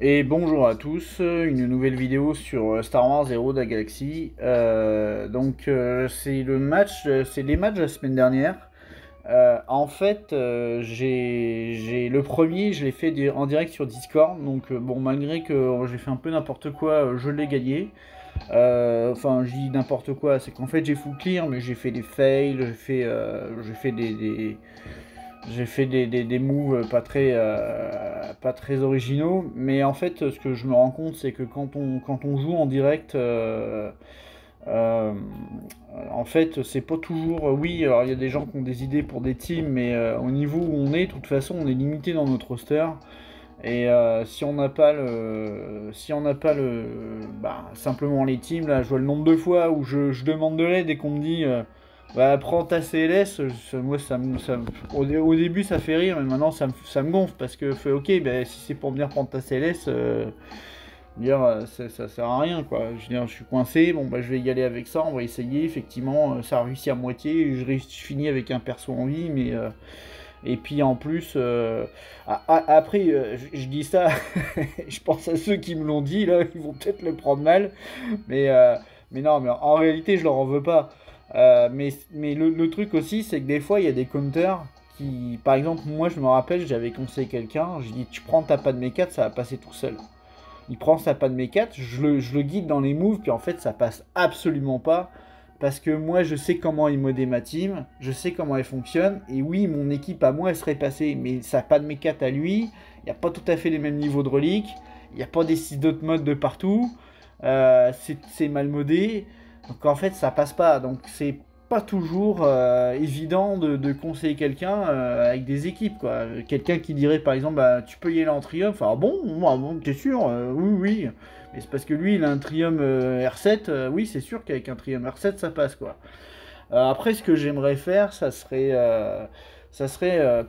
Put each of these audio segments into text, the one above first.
Et bonjour à tous, une nouvelle vidéo sur Star Wars Héros de la Galaxie. C'est le match, c'est les matchs de la semaine dernière. J'ai le premier, je l'ai fait en direct sur Discord. Bon, malgré que j'ai fait un peu n'importe quoi, je l'ai gagné. Enfin, je dis n'importe quoi, c'est qu'en fait j'ai full clear, mais j'ai fait des fails, j'ai fait des moves pas très originaux, mais en fait, ce que je me rends compte, c'est que quand on joue en direct, euh, en fait, c'est pas toujours. Oui, alors il y a des gens qui ont des idées pour des teams, mais au niveau où on est, de toute façon, on est limité dans notre roster. Et si on n'a pas simplement les teams, là, je vois le nombre de fois où je demande de l'aide et qu'on me dit, bah, prends ta CLS. Moi, au début, ça fait rire, mais maintenant, ça me gonfle parce que, ok, bah, si c'est pour venir prendre ta CLS, ça sert à rien, quoi. Je veux dire, je suis coincé, bon, bah, je vais y aller avec ça, on va essayer. Effectivement, ça a réussi à moitié, je finis avec un perso en vie, mais. Et puis en plus, après, je dis ça, je pense à ceux qui me l'ont dit, là, ils vont peut-être le prendre mal, mais, euh, mais non, mais en réalité, je leur en veux pas. Mais le truc aussi, c'est que des fois, il y a des counters qui, par exemple, moi, je me rappelle, j'avais conseillé quelqu'un, je dis, tu prends ta pas de mes 4, ça va passer tout seul. Il prend sa pas de mes 4, je le guide dans les moves, puis en fait, ça passe absolument pas. Parce que moi, je sais comment il modait ma team, je sais comment elle fonctionne, et oui, mon équipe à moi, elle serait passée, mais ça n'a pas de mes 4 à lui, il n'y a pas tout à fait les mêmes niveaux de reliques, il n'y a pas des 6 d'autres modes de partout, c'est mal modé, donc en fait, ça passe pas. Donc c'est pas toujours évident de conseiller quelqu'un avec des équipes, quoi. Quelqu'un qui dirait par exemple, bah, tu peux y aller en triomphe. Ah bon, moi, bon, t'es sûr? Oui, oui. Mais c'est parce que lui, il a un Triumph R7. Oui, c'est sûr qu'avec un Triumph R7, ça passe, quoi. Après, ce que j'aimerais faire, ça serait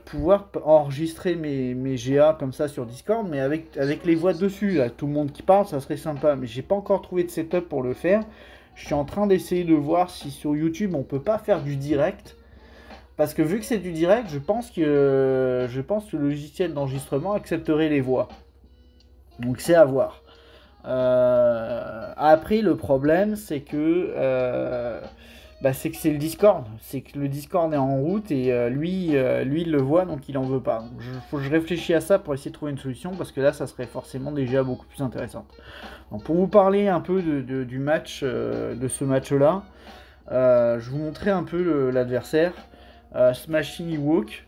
pouvoir enregistrer mes GA comme ça sur Discord, mais avec les voix dessus, là, tout le monde qui parle, ça serait sympa. Mais j'ai pas encore trouvé de setup pour le faire. Je suis en train d'essayer de voir si sur YouTube on peut pas faire du direct. Parce que vu que c'est du direct, je pense que le logiciel d'enregistrement accepterait les voix. Donc c'est à voir. Après, le problème, c'est que c'est le Discord. C'est que le Discord est en route et lui, il le voit, donc il en veut pas. Faut que je réfléchisse à ça pour essayer de trouver une solution, parce que là, ça serait forcément déjà beaucoup plus intéressant. Donc, pour vous parler un peu du match, de ce match-là, je vous montrer un peu l'adversaire. Smashing Ewok.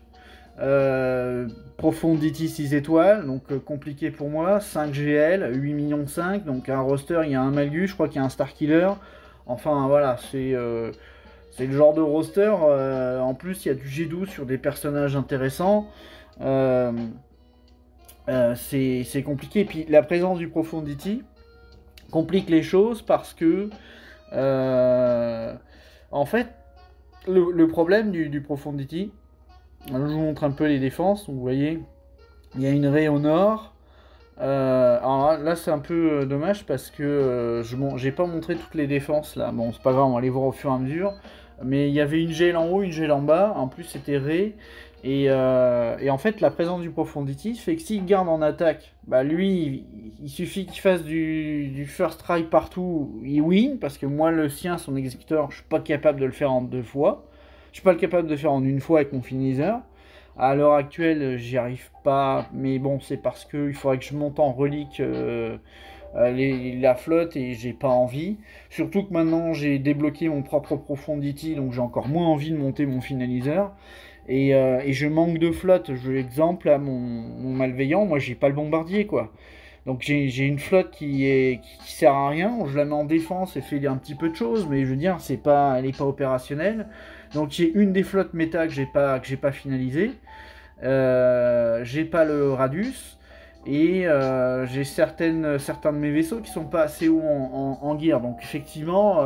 Profondity 6 étoiles, donc compliqué pour moi. 5 GL, 8 millions 5, donc un roster, il y a un Malgus, je crois qu'il y a un Starkiller. Enfin voilà, c'est le genre de roster. En plus, il y a du G12 sur des personnages intéressants. Euh, c'est compliqué. Et puis la présence du Profondity complique les choses parce que, euh, en fait, le problème du Profondity, je vous montre un peu les défenses. Donc, vous voyez, il y a une raie au nord. Alors là, c'est un peu dommage parce que j'ai pas montré toutes les défenses là. Bon, c'est pas grave, on va les voir au fur et à mesure. Mais il y avait une gel en haut, une gel en bas. En plus, c'était raie. Et en fait, la présence du Profondity fait que s'il garde en attaque, bah lui, il suffit qu'il fasse du first try partout, il win. Parce que moi, le sien, son exécuteur, je suis pas capable de le faire en 2 fois. Je suis pas capable de le faire en 1 fois avec mon finisher. À l'heure actuelle, j'y arrive pas, mais bon, c'est parce que il faudrait que je monte en relique la flotte et j'ai pas envie. Surtout que maintenant j'ai débloqué mon propre Profondity, donc j'ai encore moins envie de monter mon finaliseur. Et je manque de flotte. Je exemple à mon malveillant, moi j'ai pas le bombardier, quoi. Donc j'ai une flotte qui sert à rien. Je la mets en défense et fait un petit peu de choses, mais je veux dire, elle est pas opérationnelle. Donc j'ai une des flottes méta que j'ai pas finalisée. J'ai pas le radius. Et j'ai certains de mes vaisseaux qui sont pas assez hauts en gear. Donc effectivement,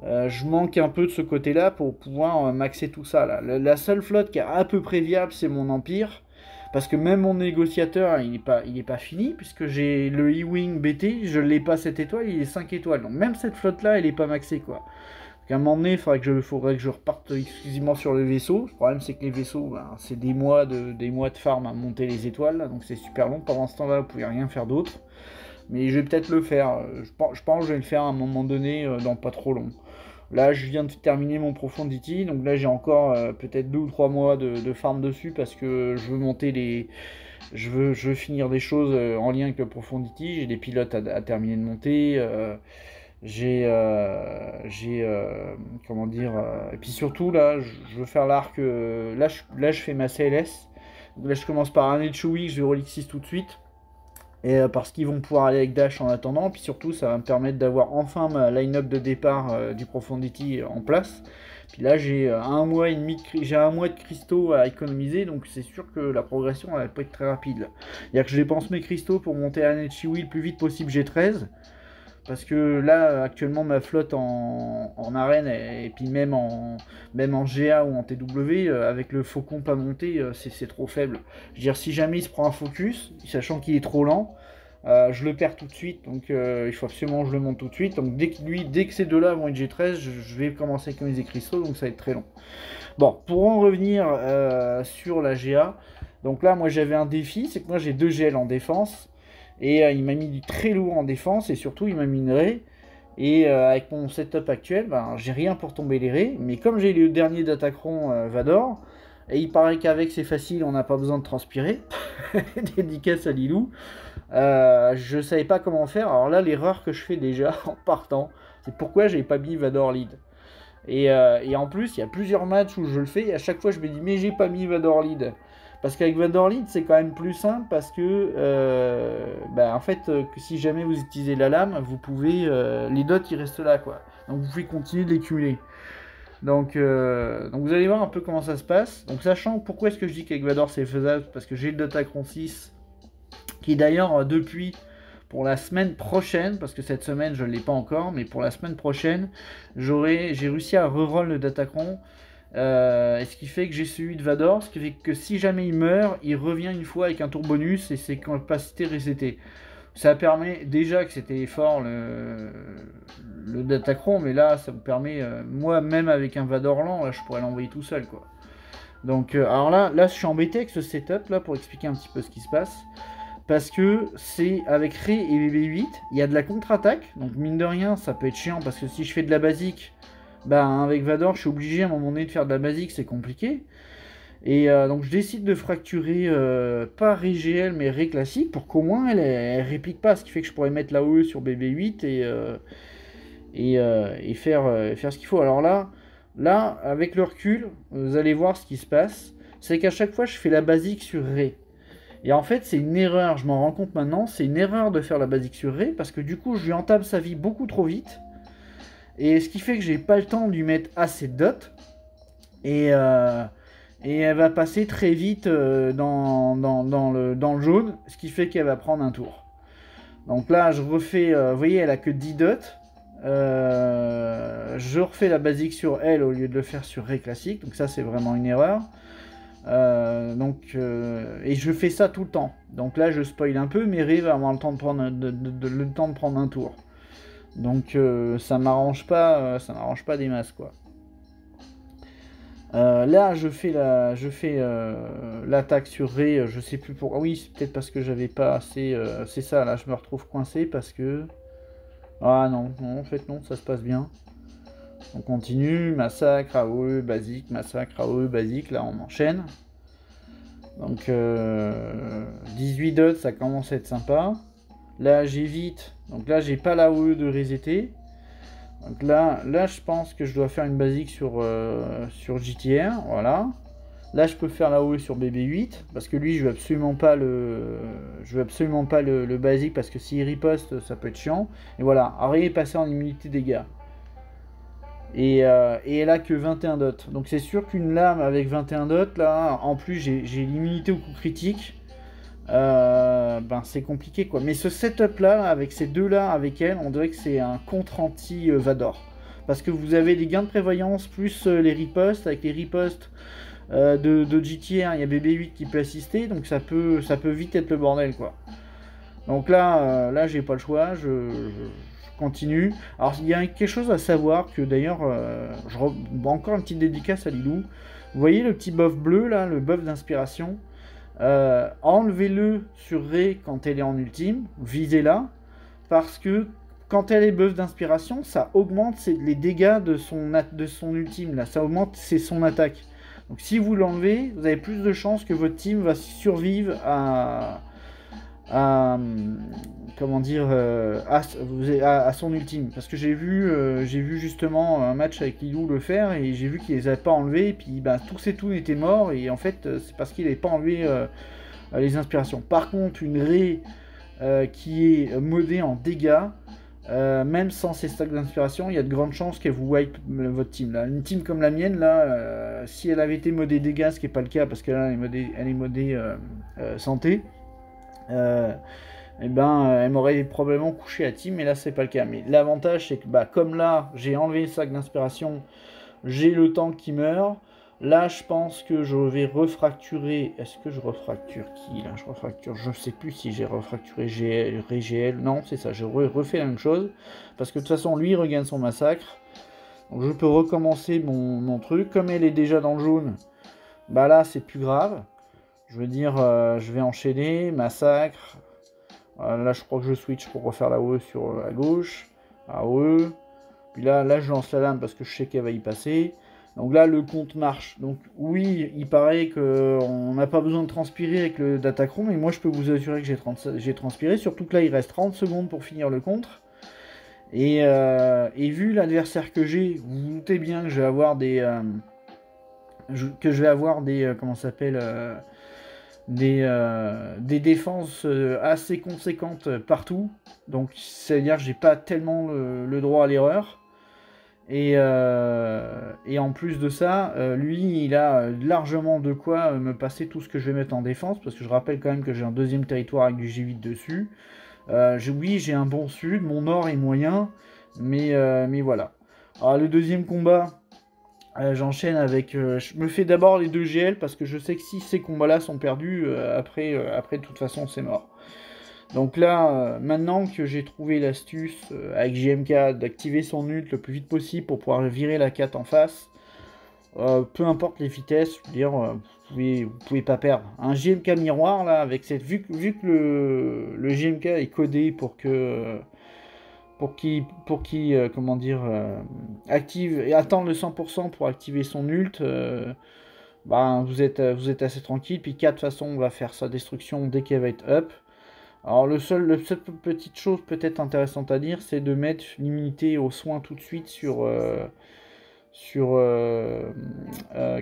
je manque un peu de ce côté-là pour pouvoir maxer tout ça. Là. La seule flotte qui est à peu près viable, c'est mon Empire. Parce que même mon négociateur, il est pas fini, puisque j'ai le E-Wing BT, je l'ai pas 7 étoiles, il est 5 étoiles. Donc même cette flotte-là, elle est pas maxée, quoi. qu'à un moment donné, il faudrait que je reparte exclusivement sur le vaisseau. Le problème, c'est que les vaisseaux, ben, c'est des mois de farm à monter les étoiles, là, donc c'est super long. Pendant ce temps-là, vous pouvez rien faire d'autre. Mais je vais peut-être le faire. Je pense que je vais le faire à un moment donné, dans pas trop long. Là, je viens de terminer mon Profundity, donc là, j'ai encore peut-être 2 ou 3 mois de farm dessus parce que je veux monter les. Je veux finir des choses en lien avec le Profundity. J'ai des pilotes à terminer de monter. Comment dire, et puis surtout là je veux faire l'arc, là je fais ma CLS, donc là je commence par un Chewie, je vais Relic 6 tout de suite, et parce qu'ils vont pouvoir aller avec Dash en attendant, puis surtout ça va me permettre d'avoir enfin ma line-up de départ du Profundity en place. Puis là j'ai un mois et demi j'ai un mois de cristaux à économiser, donc c'est sûr que la progression elle va pas être très rapide là. C'est-à-dire que je dépense mes cristaux pour monter un Chewie le plus vite possible G13. Parce que là, actuellement, ma flotte en arène, et puis même en GA ou en TW, avec le faucon pas monté, c'est trop faible. Je veux dire, si jamais il se prend un focus, sachant qu'il est trop lent, je le perds tout de suite. Donc il faut absolument que je le monte tout de suite. Donc dès que ces deux-là vont être G13, je vais commencer à économiser cristaux, donc ça va être très long. Bon, pour en revenir sur la GA, donc là, moi j'avais un défi, c'est que moi j'ai 2 GL en défense. Et il m'a mis du très lourd en défense et surtout il m'a mis une raie. Et avec mon setup actuel, ben, j'ai rien pour tomber les raies. Mais comme j'ai le dernier d'Attaqueron Vador, et il paraît qu'avec c'est facile, on n'a pas besoin de transpirer. Dédicace à Lilou. Je savais pas comment faire. Alors là, l'erreur que je fais déjà en partant, c'est pourquoi j'ai pas mis Vador lead. Et en plus, il y a plusieurs matchs où je le fais. Et à chaque fois, je me dis, mais j'ai pas mis Vador lead. Parce qu'avec Vador lead, c'est quand même plus simple parce que, en fait, que si jamais vous utilisez la lame, vous pouvez, les dots ils restent là, quoi. Donc vous pouvez continuer de les cumuler. Donc vous allez voir un peu comment ça se passe. Donc sachant pourquoi est-ce que je dis qu'avec Vador c'est faisable, parce que j'ai le Datacron 6, qui d'ailleurs depuis pour la semaine prochaine, parce que cette semaine je ne l'ai pas encore, mais pour la semaine prochaine, j'ai réussi à reroll le Datacron. Et ce qui fait que j'ai celui de Vador, ce qui fait que si jamais il meurt, il revient une fois avec un tour bonus et ses capacités resetées. Ça permet déjà que c'était fort le Datacron, mais là ça me permet, moi même avec un Vador lent, là, je pourrais l'envoyer tout seul quoi. Donc alors là je suis embêté avec ce setup là pour expliquer un petit peu ce qui se passe. Parce que c'est avec Rey et BB-8, il y a de la contre-attaque, donc mine de rien ça peut être chiant parce que si je fais de la basique, avec Vador, je suis obligé à un moment donné de faire de la basique, c'est compliqué. Et donc je décide de fracturer, pas Rey GL, mais Rey classique, pour qu'au moins elle réplique pas, ce qui fait que je pourrais mettre la OE sur BB-8 et faire ce qu'il faut. Alors là, avec le recul, vous allez voir ce qui se passe. C'est qu'à chaque fois, je fais la basique sur Rey. Et en fait, c'est une erreur, je m'en rends compte maintenant, c'est une erreur de faire la basique sur Rey, parce que du coup, je lui entame sa vie beaucoup trop vite. Et ce qui fait que j'ai pas le temps de lui mettre assez de dots. Et elle va passer très vite dans le jaune, ce qui fait qu'elle va prendre un tour. Donc là, je refais, vous voyez, elle a que 10 dots. Je refais la basique sur elle au lieu de le faire sur Rey classique. Donc ça, c'est vraiment une erreur. Et je fais ça tout le temps. Donc là, je spoil un peu, mais Rey va avoir le temps de prendre un tour. Donc ça m'arrange pas des masses quoi. Là je fais l'attaque sur Rey, je sais plus pourquoi. Oui, c'est peut-être parce que j'avais pas assez. C'est ça, là je me retrouve coincé parce que. Ah non, en fait non, ça se passe bien. On continue, massacre, AOE, basique, massacre, AOE, basique, là on enchaîne. Donc 18 dots, ça commence à être sympa. Là j'évite, donc là j'ai pas la OE de resetter. Donc là je pense que je dois faire une basique sur JTR, voilà. Là je peux faire la OE sur BB-8, parce que lui je veux absolument pas le basique, parce que s'il riposte ça peut être chiant. Et voilà, Rey est passé en immunité dégâts. Et elle a que 21 dots. Donc c'est sûr qu'une lame avec 21 dots, là, en plus j'ai l'immunité au coup critique. C'est compliqué quoi. Mais ce setup là, avec ces deux là, avec elle, on dirait que c'est un contre anti Vador. Parce que vous avez des gains de prévoyance plus les ripostes. Avec les ripostes de GTR, il y a BB-8 qui peut assister. Donc ça peut vite être le bordel quoi. Donc là j'ai pas le choix. Je continue. Alors il y a quelque chose à savoir que d'ailleurs, encore une petite dédicace à Lilou. Vous voyez le petit buff bleu là, le buff d'inspiration. Enlevez-le sur Ré quand elle est en ultime, visez-la, parce que quand elle est buff d'inspiration, ça augmente les dégâts de son ultime, là, ça augmente son attaque. Donc si vous l'enlevez, vous avez plus de chances que votre team va survivre comment dire, à son ultime. Parce que j'ai vu justement un match avec Lilou le faire, et j'ai vu qu'il les avait pas enlevés, et puis bah, tous et tout étaient morts, et en fait c'est parce qu'il n'avait pas enlevé les inspirations. Par contre, une Ré qui est modée en dégâts, même sans ses stacks d'inspiration, il y a de grandes chances qu'elle vous wipe votre team. Là. Une team comme la mienne, là, si elle avait été modée dégâts, ce qui n'est pas le cas parce qu'elle est modée santé, et ben, elle m'aurait probablement couché la team, mais là c'est pas le cas. Mais l'avantage c'est que bah, comme là j'ai enlevé le sac d'inspiration, j'ai le tank qui meurt. Là je pense que je vais refracturer. Est-ce que je refracture qui là? Je refracture, je sais plus si j'ai refracturé GL. Non, c'est ça, je refais la même chose. Parce que de toute façon lui il regagne son massacre. Donc je peux recommencer mon truc. Comme elle est déjà dans le jaune, bah là c'est plus grave. Je veux dire, je vais enchaîner, massacre. Là, je crois que je switch pour refaire la OE sur la gauche. AOE. Puis là, je lance la lame parce que je sais qu'elle va y passer. Donc là, le compte marche. Donc oui, il paraît qu'on n'a pas besoin de transpirer avec le Datacron, mais moi, je peux vous assurer que j'ai transpiré. Surtout que là, il reste 30 secondes pour finir le contre. Et vu l'adversaire que j'ai, vous vous doutez bien que je vais avoir des... comment ça s'appelle des défenses assez conséquentes partout, donc c'est-à-dire que j'ai pas tellement le droit à l'erreur, et en plus de ça, lui il a largement de quoi me passer tout ce que je vais mettre en défense, parce que je rappelle quand même que j'ai un deuxième territoire avec du G8 dessus. Oui, j'ai un bon sud, mon nord est moyen, mais voilà. Alors le deuxième combat, j'enchaîne avec... je me fais d'abord les 2 GL parce que je sais que si ces combats-là sont perdus, après, de toute façon, c'est mort. Donc là, maintenant que j'ai trouvé l'astuce avec JMK d'activer son ult le plus vite possible pour pouvoir virer la 4 en face, peu importe les vitesses, je veux dire, vous pouvez pas perdre. Un JMK miroir, là, avec cette... Vu que le JMK est codé pour que... comment dire, active et attend le 100% pour activer son ult, ben, vous êtes assez tranquille. Puis 4 de toute façon, on va faire sa destruction dès qu'elle va être up. Alors le seule petite chose peut-être intéressante à dire, c'est de mettre l'immunité aux soins tout de suite sur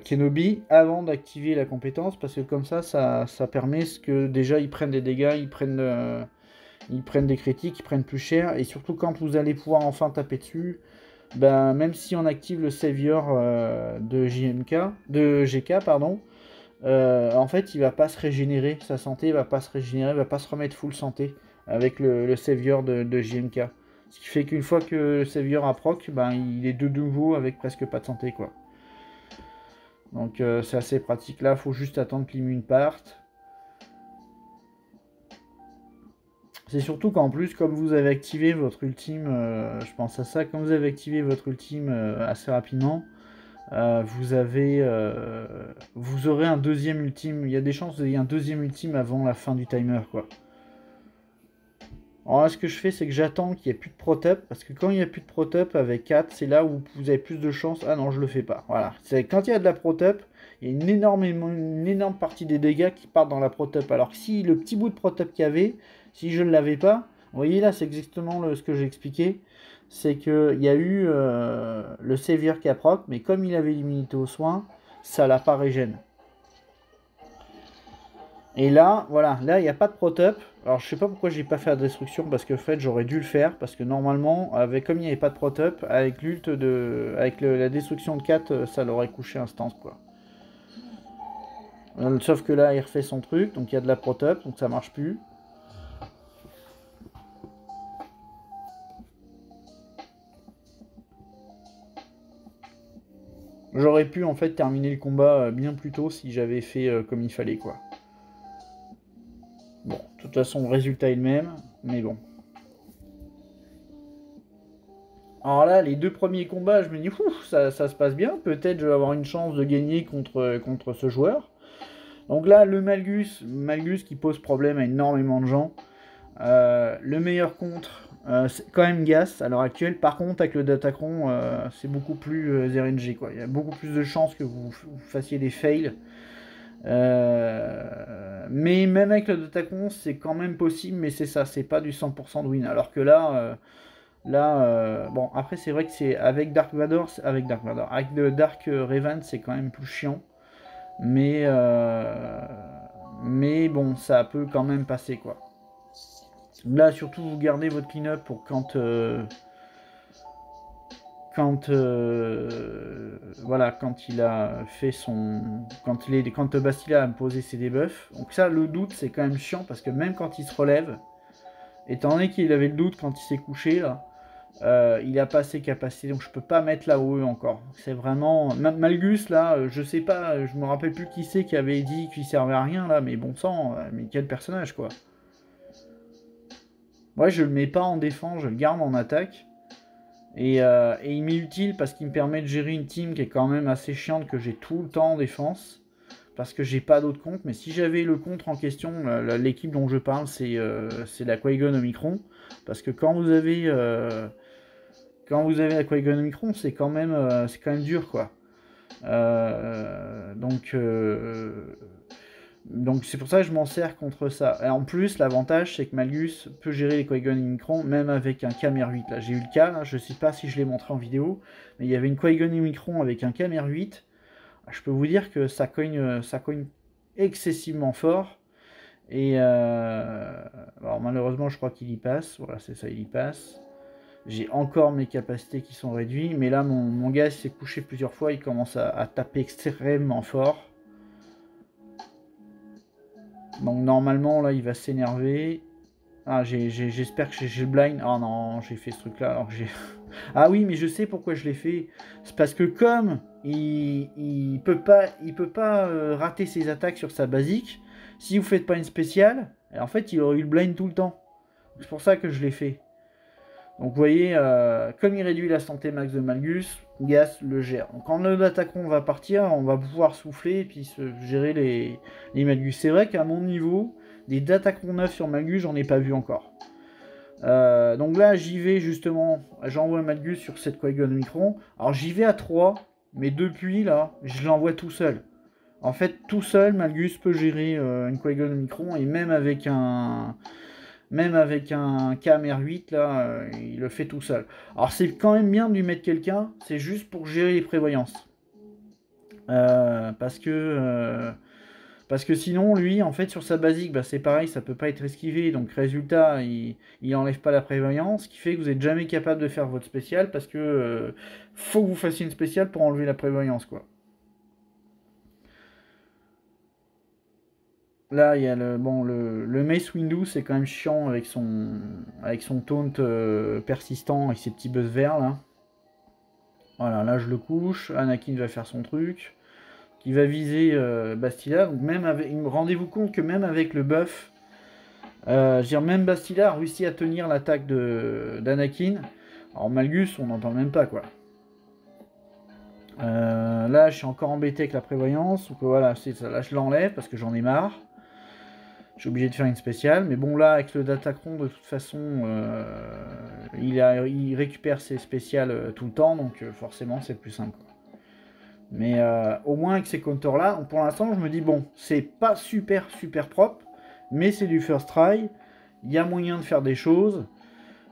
Kenobi avant d'activer la compétence, parce que comme ça permet que déjà ils prennent des dégâts, ils prennent des critiques, ils prennent plus cher, et surtout quand vous allez pouvoir enfin taper dessus, ben, même si on active le savior de GK, pardon, en fait il va pas se régénérer, sa santé va pas se régénérer, va pas se remettre full santé avec le savior de JMK. Ce qui fait qu'une fois que le savior a proc, ben, il est de nouveau avec presque pas de santé, quoi. Donc c'est assez pratique. Là, faut juste attendre que l'immune parte. C'est surtout qu'en plus, comme vous avez activé votre ultime, je pense à ça, quand vous avez activé votre ultime assez rapidement, vous aurez un deuxième ultime. Il y a des chances qu'il y ait un deuxième ultime avant la fin du timer, quoi. Alors là, ce que je fais, c'est que j'attends qu'il n'y ait plus de protop, parce que quand il n'y a plus de protop avec 4, c'est là où vous avez plus de chances. Ah non, je le fais pas. Voilà. C'est quand il y a de la protop, il y a une énorme partie des dégâts qui partent dans la protop. Alors que si le petit bout de protop qu'il y avait, si je ne l'avais pas, vous voyez là, c'est exactement ce que j'ai expliqué. C'est qu'il y a eu le Savior qui a proc, mais comme il avait l'immunité aux soins, ça l'a pas régène. Et là, voilà, là il n'y a pas de protop. Alors je sais pas pourquoi j'ai pas fait la destruction, parce que en fait j'aurais dû le faire, parce que normalement, comme il n'y avait pas de protop, avec l'ult avec la destruction de 4, ça l'aurait couché instant, quoi. Sauf que là il refait son truc, donc il y a de la protop, donc ça marche plus. J'aurais pu en fait terminer le combat bien plus tôt si j'avais fait comme il fallait, quoi. Bon, de toute façon, le résultat est le même, mais bon. Alors là, les 2 premiers combats, je me dis, ouf, ça se passe bien. Peut-être je vais avoir une chance de gagner contre ce joueur. Donc là, le Malgus qui pose problème à énormément de gens. Le meilleur contre, c'est quand même Gas à l'heure actuelle. Par contre, avec le Datacron, c'est beaucoup plus RNG, quoi. Il y a beaucoup plus de chances que vous fassiez des fails. Mais même avec le Datacron, c'est quand même possible, mais c'est ça, c'est pas du 100% de win. Alors que là, bon, après, c'est vrai que c'est avec Dark Vador, avec le Dark Revan, c'est quand même plus chiant. Mais, mais bon, ça peut quand même passer, quoi. Là, surtout, vous gardez votre clean-up pour voilà, quand il a fait son... Quand Bastila a posé ses debuffs. Donc ça, le doute, c'est quand même chiant, parce que même quand il se relève, étant donné qu'il avait le doute quand il s'est couché, là, il a pas ses capacités, donc je peux pas mettre la OE encore. C'est vraiment... Malgus, là, je sais pas, je me rappelle plus qui c'est qui avait dit qu'il servait à rien, là, mais bon sang, mais quel personnage, quoi. Moi, je le mets pas en défense, je le garde en attaque. Et il m'est utile parce qu'il me permet de gérer une team qui est quand même assez chiante, que j'ai tout le temps en défense. Parce que j'ai pas d'autres comptes. Mais si j'avais le contre en question, l'équipe dont je parle, c'est la Qui-Gon Omicron. Parce que quand vous avez la Qui-Gon Omicron, c'est quand même dur, quoi. Donc c'est pour ça que je m'en sers contre ça. Et en plus, l'avantage, c'est que Malgus peut gérer les Qui-Gon Omicron, même avec un Khmer 8. Là, j'ai eu le cas, là, je sais pas si je l'ai montré en vidéo, mais il y avait une Qui-Gon Omicron avec un Khmer 8. Je peux vous dire que ça cogne excessivement fort. Et alors malheureusement, je crois qu'il y passe. Voilà, c'est ça, il y passe. J'ai encore mes capacités qui sont réduites, mais là, mon gars s'est couché plusieurs fois, il commence à taper extrêmement fort. Donc normalement, là, il va s'énerver. Ah, j'espère que j'ai le blind. Oh non, j'ai fait ce truc-là alors que j'ai... Ah oui, mais je sais pourquoi je l'ai fait. C'est parce que comme il peut pas rater ses attaques sur sa basique, si vous faites pas une spéciale, en fait, il aurait eu le blind tout le temps. C'est pour ça que je l'ai fait. Donc vous voyez, comme il réduit la santé max de Malgus, Gas le gère. Donc quand le Datacron va partir, on va pouvoir souffler et puis gérer les Malgus. C'est vrai qu'à mon niveau, des Datacron 9 sur Malgus, j'en ai pas vu encore. Donc là, j'y vais justement, j'envoie Malgus sur cette Qui-Gon Omicron. Alors j'y vais à 3, mais depuis là, je l'envoie tout seul. En fait, tout seul, Malgus peut gérer une Qui-Gon Omicron et même avec un Khmer 8, là, il le fait tout seul. Alors c'est quand même bien de lui mettre quelqu'un, c'est juste pour gérer les prévoyances. Parce que sinon, lui, en fait, sur sa basique, bah, c'est pareil, ça peut pas être esquivé. Donc résultat, il enlève pas la prévoyance, ce qui fait que vous n'êtes jamais capable de faire votre spécial, parce que faut que vous fassiez une spéciale pour enlever la prévoyance, quoi. Là, il y a le Mace Windu, c'est quand même chiant avec son taunt persistant, avec ses petits buzz verts, là. Voilà, là, je le couche. Anakin va faire son truc. Qui va viser Bastila. Donc, rendez-vous compte que même avec le buff, même Bastila a réussi à tenir l'attaque d'Anakin. Alors, Malgus, on n'entend même pas, quoi. Là, je suis encore embêté avec la prévoyance. Donc, voilà, c'est ça. Là, je l'enlève parce que j'en ai marre. Je suis obligé de faire une spéciale. Mais bon, là, avec le Datacron, de toute façon, il récupère ses spéciales tout le temps. Donc, forcément, c'est plus simple, quoi. Mais au moins, avec ces counters-là, pour l'instant, je me dis, bon, c'est pas super propre. Mais c'est du first try. Il y a moyen de faire des choses.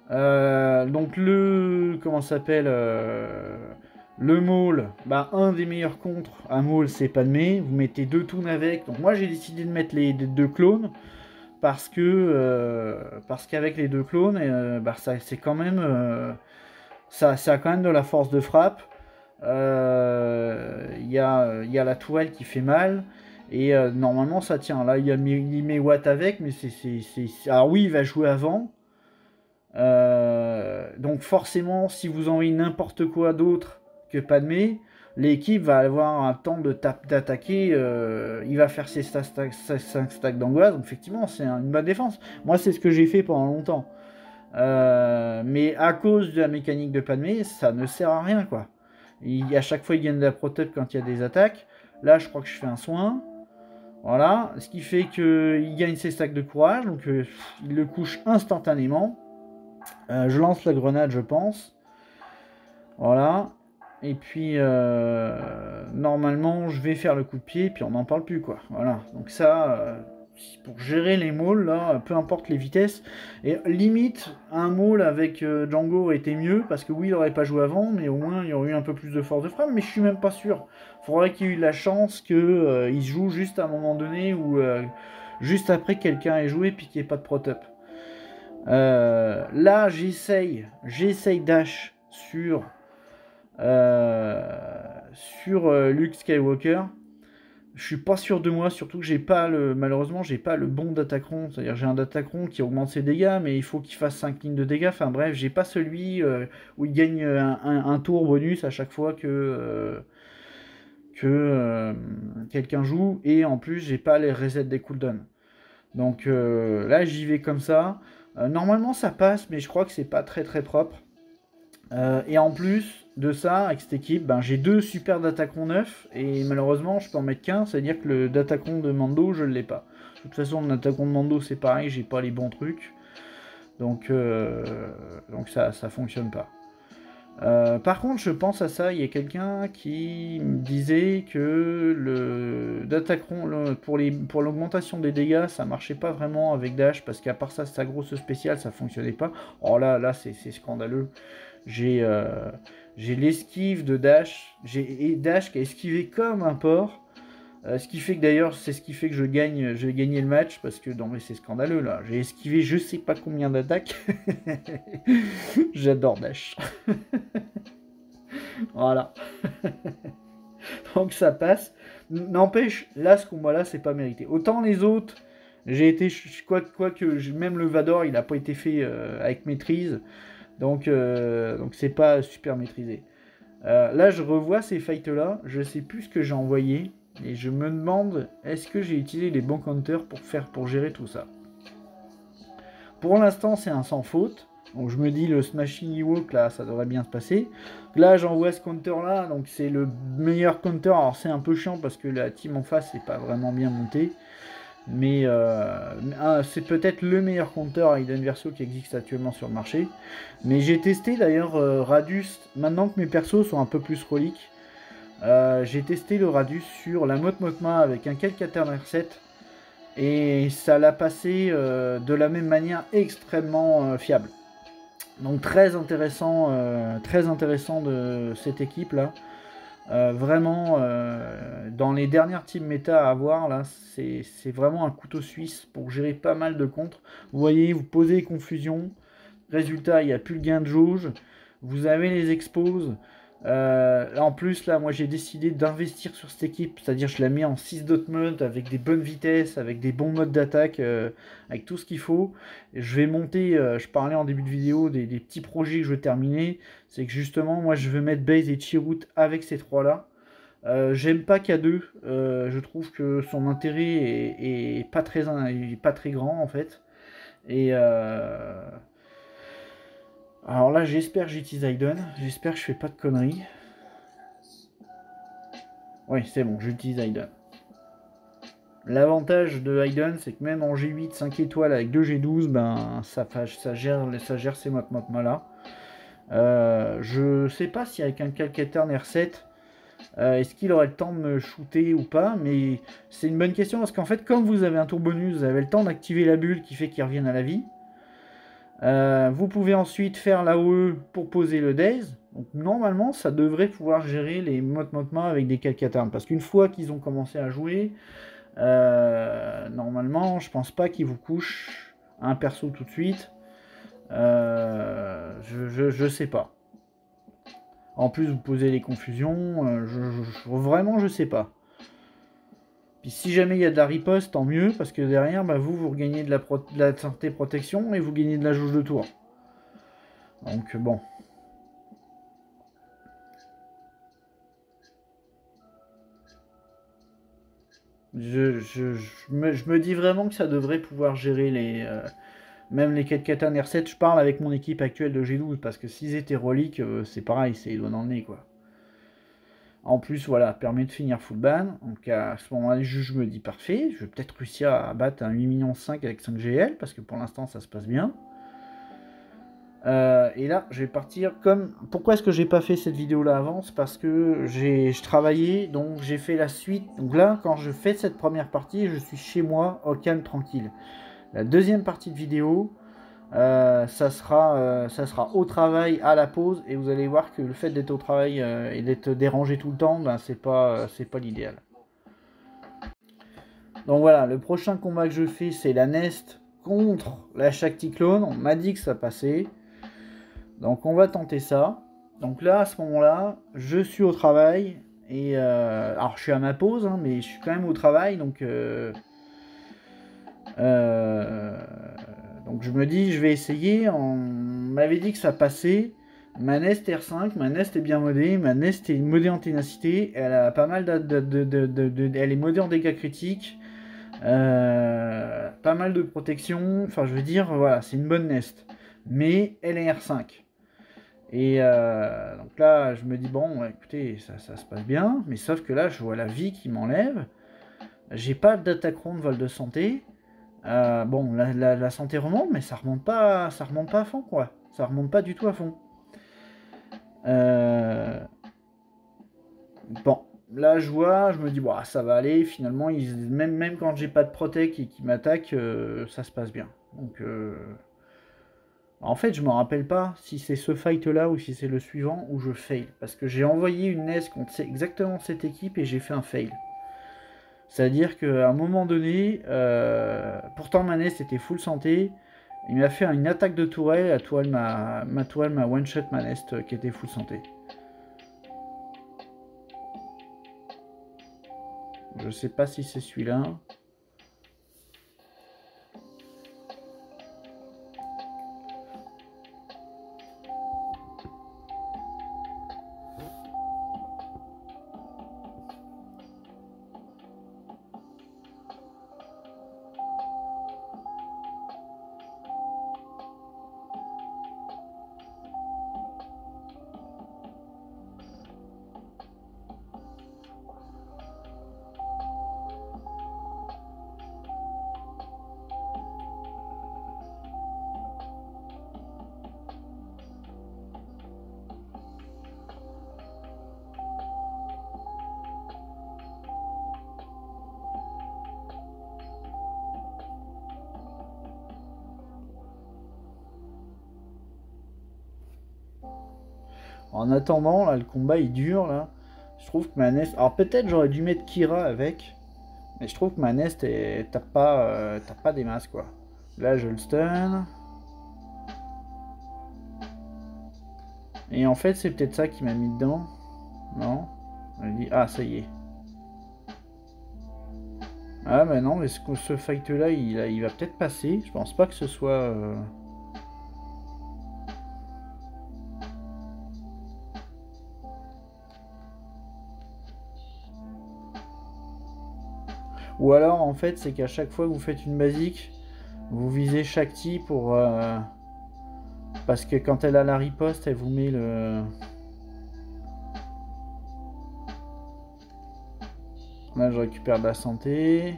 Donc, comment ça s'appelle le Maul, bah, un des meilleurs contres à Maul, c'est Padmé. Vous mettez 2 toons avec. Donc moi j'ai décidé de mettre les 2 clones parce qu'avec les 2 clones, bah, c'est quand même ça a quand même de la force de frappe. Il y a la tourelle qui fait mal et normalement ça tient. Là il met Watt avec, mais alors oui, il va jouer avant. Donc forcément, si vous envoyez n'importe quoi d'autre que Padmé, l'équipe va avoir un temps d'attaquer, il va faire ses 5 stacks d'angoisse, donc effectivement c'est une bonne défense. Moi c'est ce que j'ai fait pendant longtemps. Mais à cause de la mécanique de Padmé, ça ne sert à rien, quoi. À chaque fois, il gagne de la protect quand il y a des attaques. Là, je crois que je fais un soin. Voilà, ce qui fait qu'il gagne ses stacks de courage, donc il le couche instantanément. Je lance la grenade, je pense. Voilà. Et puis, normalement, je vais faire le coup de pied, puis on n'en parle plus, quoi. Voilà. Donc ça, pour gérer les mauls, là, peu importe les vitesses. Et limite, un maul avec Django aurait été mieux, parce que oui, il n'aurait pas joué avant, mais au moins, il y aurait eu un peu plus de force de frappe, mais je suis même pas sûr. Faudrait qu'il y ait eu la chance qu'il joue juste à un moment donné, ou juste après que quelqu'un ait joué, puis qu'il n'y ait pas de prot-up. Là, j'essaye Dash sur Luke Skywalker. Je suis pas sûr de moi, surtout que malheureusement, j'ai pas le bon Datacron. C'est-à-dire, j'ai un Datacron qui augmente ses dégâts, mais il faut qu'il fasse 5 lignes de dégâts. Enfin bref, j'ai pas celui où il gagne un tour bonus à chaque fois que quelqu'un joue. Et en plus, j'ai pas les resets des cooldowns. Donc là, j'y vais comme ça. Normalement, ça passe, mais je crois que c'est pas très très propre. Et en plus de ça, avec cette équipe, ben, j'ai 2 super Datacron 9 et malheureusement je peux en mettre qu'un, c'est-à-dire que le Datacron de Mando, je ne l'ai pas. De toute façon, le Datacron de Mando, c'est pareil, j'ai pas les bons trucs. Donc ça fonctionne pas. Par contre, je pense à ça, il y a quelqu'un qui me disait que le Datacron, pour l'augmentation des dégâts, ça marchait pas vraiment avec Dash, parce qu'à part ça, sa grosse spéciale, ça fonctionnait pas. Oh là, c'est scandaleux. J'ai l'esquive de Dash. J'ai Dash qui a esquivé comme un porc. Ce qui fait que d'ailleurs, c'est ce qui fait que je vais gagner le match. Parce que non, mais c'est scandaleux là. J'ai esquivé je sais pas combien d'attaques. J'adore Dash. Voilà. Donc ça passe. N'empêche, là, ce combat-là, c'est pas mérité. Autant les autres, j'ai été. Même le Vador, il a pas été fait avec maîtrise. Donc c'est pas super maîtrisé. Là, je revois ces fights-là, je sais plus ce que j'ai envoyé, et je me demande, est-ce que j'ai utilisé les bons counters pour gérer tout ça. Pour l'instant, c'est un sans faute, donc je me dis, le Smashing Ewok, là, ça devrait bien se passer. Là, j'envoie ce counter-là, donc c'est le meilleur counter, alors c'est un peu chiant, parce que la team en face, c'est pas vraiment bien montée. Mais c'est peut-être le meilleur compteur Aiden Verso qui existe actuellement sur le marché. Mais j'ai testé d'ailleurs Radius, maintenant que mes persos sont un peu plus reliques. J'ai testé le Radius sur la Motma avec un Calcaterner R7. Et ça l'a passé de la même manière extrêmement fiable. Donc très intéressant de cette équipe là. Vraiment, dans les dernières team méta à avoir, là, c'est vraiment un couteau suisse pour gérer pas mal de contres. Vous voyez, vous posez les confusions, résultat, il n'y a plus le gain de jauge, vous avez les exposes. En plus, là, moi j'ai décidé d'investir sur cette équipe, c'est-à-dire je la mets en 6 dot mode avec des bonnes vitesses, avec des bons modes d'attaque, avec tout ce qu'il faut. Et je vais monter, je parlais en début de vidéo des petits projets que je veux terminer. C'est que justement, moi je veux mettre Base et Chirrut avec ces trois-là. J'aime pas K2, je trouve que son intérêt est pas très grand en fait. Et alors là, j'espère que j'utilise Aiden. J'espère que je fais pas de conneries. Oui, c'est bon, j'utilise Aiden. L'avantage de Aiden, c'est que même en G8, 5 étoiles avec 2 G12, ben, ça gère ces motmas là. Je sais pas si avec un Calcaterner R7, est-ce qu'il aurait le temps de me shooter ou pas, mais c'est une bonne question parce qu'en fait, comme vous avez un tour bonus, vous avez le temps d'activer la bulle qui fait qu'il revienne à la vie. Vous pouvez ensuite faire l'AOE pour poser le Daze. Donc normalement, ça devrait pouvoir gérer les motmas avec des Calcaternes. Parce qu'une fois qu'ils ont commencé à jouer, normalement, je pense pas qu'ils vous couchent un perso tout de suite. Je sais pas. En plus, vous posez les confusions. Vraiment, je sais pas. Puis si jamais il y a de la riposte, tant mieux, parce que derrière, bah, vous regagnez de la santé protection et vous gagnez de la jauge de tour. Donc bon. Je me dis vraiment que ça devrait pouvoir gérer Même les Ketkatan R7, je parle avec mon équipe actuelle de G12, parce que s'ils étaient reliques, c'est pareil, c'est les doigts dans le nez, quoi. En plus, voilà, permet de finir full ban. Donc à ce moment-là, je me dis parfait, je vais peut-être réussir à battre un 8,5 millions avec 5 GL, parce que pour l'instant, ça se passe bien. Et là, je vais partir comme... Pourquoi est-ce que j'ai pas fait cette vidéo-là avant? C'est parce que je travaillais, donc j'ai fait la suite. Donc là, quand je fais cette première partie, je suis chez moi, au calme, tranquille. La deuxième partie de vidéo, ça sera au travail, à la pause, et vous allez voir que le fait d'être au travail et d'être dérangé tout le temps, ben, c'est pas l'idéal. Donc voilà, le prochain combat que je fais, c'est la Nest contre la Shakti Clone. On m'a dit que ça passait. Donc on va tenter ça. Donc là, à ce moment-là, je suis au travail. Et alors je suis à ma pause, hein, mais je suis quand même au travail. Donc je me dis, je vais essayer. On m'avait dit que ça passait. Ma Nest R5, ma Nest est bien modée. Ma Nest est modée en ténacité. Elle a pas mal elle est modée en dégâts critiques. Pas mal de protection. Enfin, je veux dire, voilà, c'est une bonne Nest. Mais elle est R5. Et donc là, je me dis, bon, ouais, écoutez, ça se passe bien. Mais sauf que là, je vois la vie qui m'enlève. J'ai pas d'attaquant de vol de santé. Bon, la santé remonte, mais ça remonte pas à fond, quoi. Ça remonte pas du tout à fond. Bon, là, je vois, je me dis, bon, ça va aller. Finalement, même quand j'ai pas de protec et qu'ils m'attaquent, ça se passe bien. Donc... En fait, je me rappelle pas si c'est ce fight-là ou si c'est le suivant où je fail. Parce que j'ai envoyé une NES contre exactement cette équipe et j'ai fait un fail. C'est-à-dire qu'à un moment donné, pourtant ma NES était full santé, il m'a fait une attaque de tourelle, la tourelle m'a one-shot ma NES qui était full santé. Je sais pas si c'est celui-là. En attendant, là, le combat il dure là. Je trouve que ma Nest. Alors peut-être j'aurais dû mettre Kira avec. Mais je trouve que ma Nest t'as pas des masses quoi. Là je le stun. Et en fait c'est peut-être ça qui m'a mis dedans. Non. Elle dit ah ça y est. Ah bah non mais ce fight là il va peut-être passer. Je pense pas que ce soit. Ou alors en fait c'est qu'à chaque fois que vous faites une basique, vous visez Shakti pour... parce que quand elle a la riposte, elle vous met le... Là je récupère de la santé.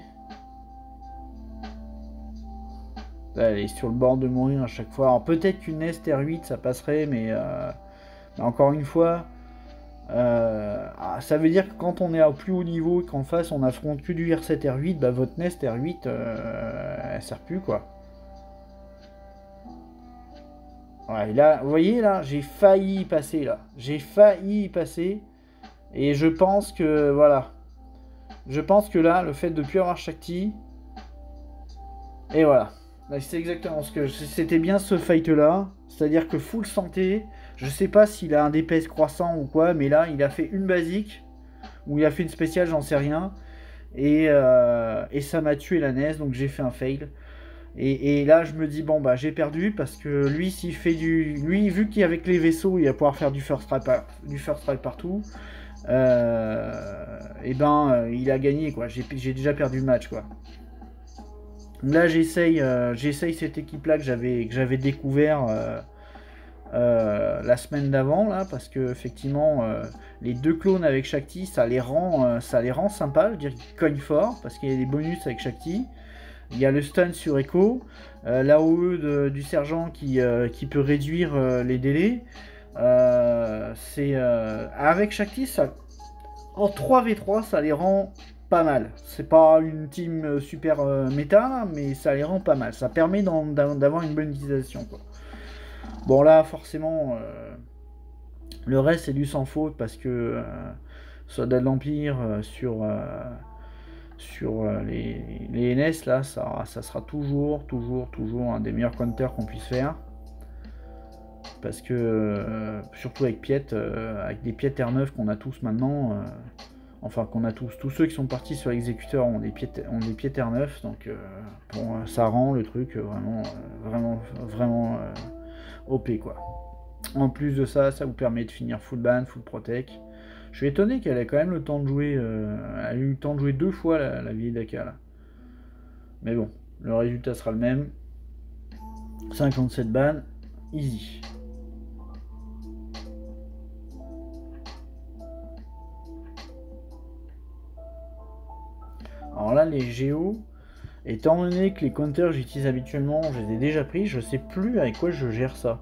Là elle est sur le bord de mourir à chaque fois. Alors peut-être qu'une Nest R8 ça passerait, mais encore une fois... ça veut dire que quand on est au plus haut niveau et qu'en face on affronte que du R7 R8, bah votre Nest R8 elle sert plus quoi. Ouais, là, vous voyez là, j'ai failli y passer là. J'ai failli y passer. Et je pense que voilà. Je pense que là, le fait de ne plus avoir Shakti. Et voilà. C'est exactement ce que. C'était bien ce fight là. C'est-à-dire que full santé. Je sais pas s'il a un DPS croissant ou quoi, mais là, il a fait une basique. Ou il a fait une spéciale, j'en sais rien. Et ça m'a tué la NES, donc j'ai fait un fail. Et là, je me dis, bon, bah, j'ai perdu parce que lui, s'il fait du. Lui, vu qu'avec les vaisseaux, il va pouvoir faire du first strike partout, et ben, il a gagné, quoi. J'ai déjà perdu le match, quoi. Là, j'essaye cette équipe-là que j'avais découvert la semaine d'avant, là, parce que effectivement, les deux clones avec Shakti, ça les rend sympas. Je veux dire, ils cognent fort parce qu'il y a des bonus avec Shakti. Il y a le stun sur Echo, l'AOE du sergent qui peut réduire les délais. Avec Shakti, ça, en 3v3, ça les rend pas mal. C'est pas une team super méta, mais ça les rend pas mal. Ça permet d'avoir une bonne utilisation, quoi. Bon, là, forcément, le reste, c'est du sans faute parce que Soldat de l'Empire sur les NS, là, ça sera toujours un des meilleurs counters qu'on puisse faire. Parce que, surtout avec Piet, avec des Piet R9 qu'on a tous maintenant, enfin qu'on a tous ceux qui sont partis sur l'exécuteur ont des Piet R9, donc bon, ça rend le truc vraiment OP, quoi. En plus de ça, ça vous permet de finir full ban, full protect. Je suis étonné qu'elle ait quand même le temps de jouer, elle a eu le temps de jouer 2 fois la vieille Daka, là. Mais bon, le résultat sera le même. 57 ban, easy. Alors là, les géos, étant donné que les counters que j'utilise habituellement, je les ai déjà pris, je sais plus avec quoi je gère ça.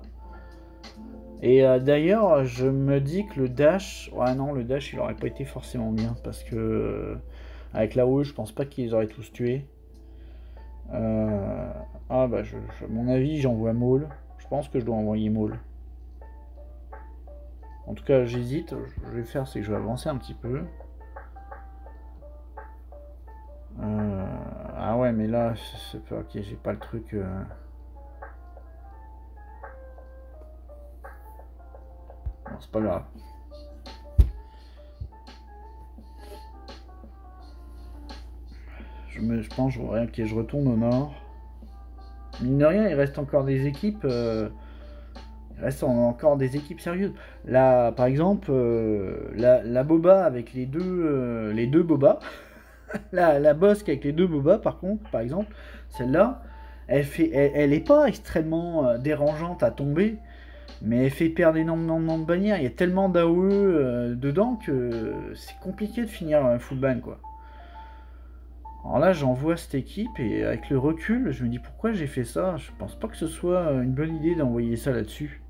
Et d'ailleurs, je me dis que le dash... Ouais, non, le dash, il aurait pas été forcément bien, parce que avec la OE, je pense pas qu'ils auraient tous tué. Ah bah, à mon avis, j'envoie Maul. Je pense que je dois envoyer Maul. En tout cas, j'hésite. Ce que je vais faire, c'est que je vais avancer un petit peu. Ah ouais, mais là, c'est pas... Ok, j'ai pas le truc... Bon, c'est pas grave. Je pense que je retourne au nord. Mine de rien, il reste encore des équipes... Il reste encore des équipes sérieuses. Là, par exemple, la Boba avec les deux Boba... la Bosque avec les deux Boba, par contre, par exemple, celle-là, elle est pas extrêmement dérangeante à tomber, mais elle fait perdre énormément de bannières. Il y a tellement d'AOE dedans que c'est compliqué de finir un full ban, quoi. Alors là, j'envoie cette équipe et avec le recul, je me dis pourquoi j'ai fait ça. Je pense pas que ce soit une bonne idée d'envoyer ça là-dessus.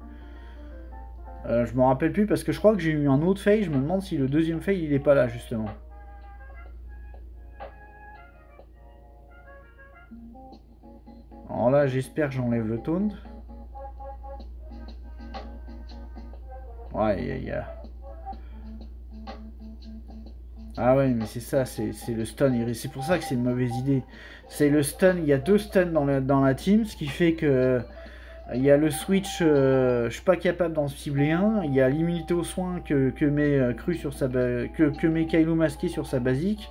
Je m'en rappelle plus parce que je crois que j'ai eu un autre fail. Je me demande si le deuxième fail il est pas là justement. Alors là, j'espère que j'enlève le taunt. Ouais, il y a... Ah ouais, mais c'est ça, c'est le stun. C'est pour ça que c'est une mauvaise idée. C'est le stun, il y a 2 stuns dans la team, ce qui fait que... Il y a le switch, je suis pas capable d'en cibler un. Il y a l'immunité aux soins que met Cru sur sa que met Kylo masqué sur sa basique.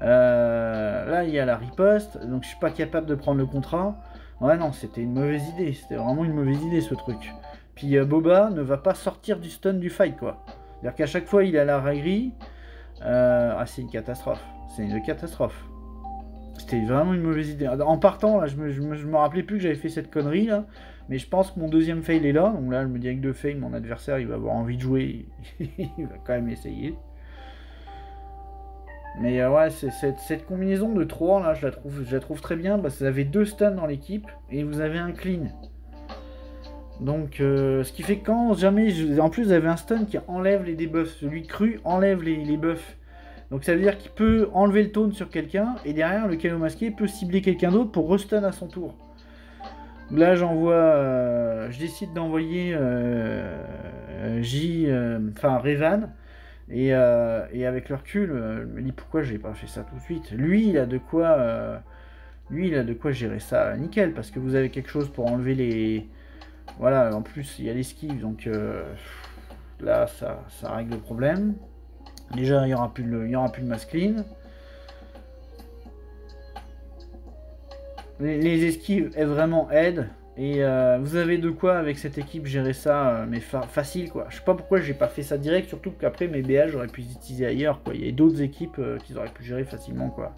Là, il y a la riposte, donc je suis pas capable de prendre le contrat. Ouais, non, c'était une mauvaise idée. C'était vraiment une mauvaise idée ce truc. Puis Boba ne va pas sortir du stun du fight, quoi. C'est-à-dire qu'à chaque fois, il a la raillerie. Ah, c'est une catastrophe. C'est une catastrophe. C'était vraiment une mauvaise idée. En partant, là, je me rappelais plus que j'avais fait cette connerie, là. Mais je pense que mon deuxième fail est là. Donc là, je me dis avec 2 fails, mon adversaire, il va avoir envie de jouer. Il va quand même essayer. Mais ouais, cette combinaison de 3, là, je la trouve très bien. Parce que vous avez 2 stuns dans l'équipe. Et vous avez un clean. Donc, ce qui fait que quand jamais... En plus, vous avez un stun qui enlève les debuffs. Celui cru enlève les buffs. Donc ça veut dire qu'il peut enlever le taunt sur quelqu'un, et derrière, le Kylo masqué peut cibler quelqu'un d'autre pour restun à son tour. Là, j'envoie... je décide d'envoyer Revan, et avec le recul, je me dis pourquoi j'ai pas fait ça tout de suite. Lui, il a de quoi... gérer ça nickel, parce que vous avez quelque chose pour enlever les... Voilà, en plus, il y a l'esquive, donc là, ça règle le problème. Déjà, il n'y aura plus de masculine. Les esquives vraiment aident. Et vous avez de quoi avec cette équipe gérer ça, mais facile, quoi. Je sais pas pourquoi j'ai pas fait ça direct, surtout qu'après mes BA j'aurais pu les utiliser ailleurs, quoi. Il y a d'autres équipes qu'ils auraient pu gérer facilement, quoi.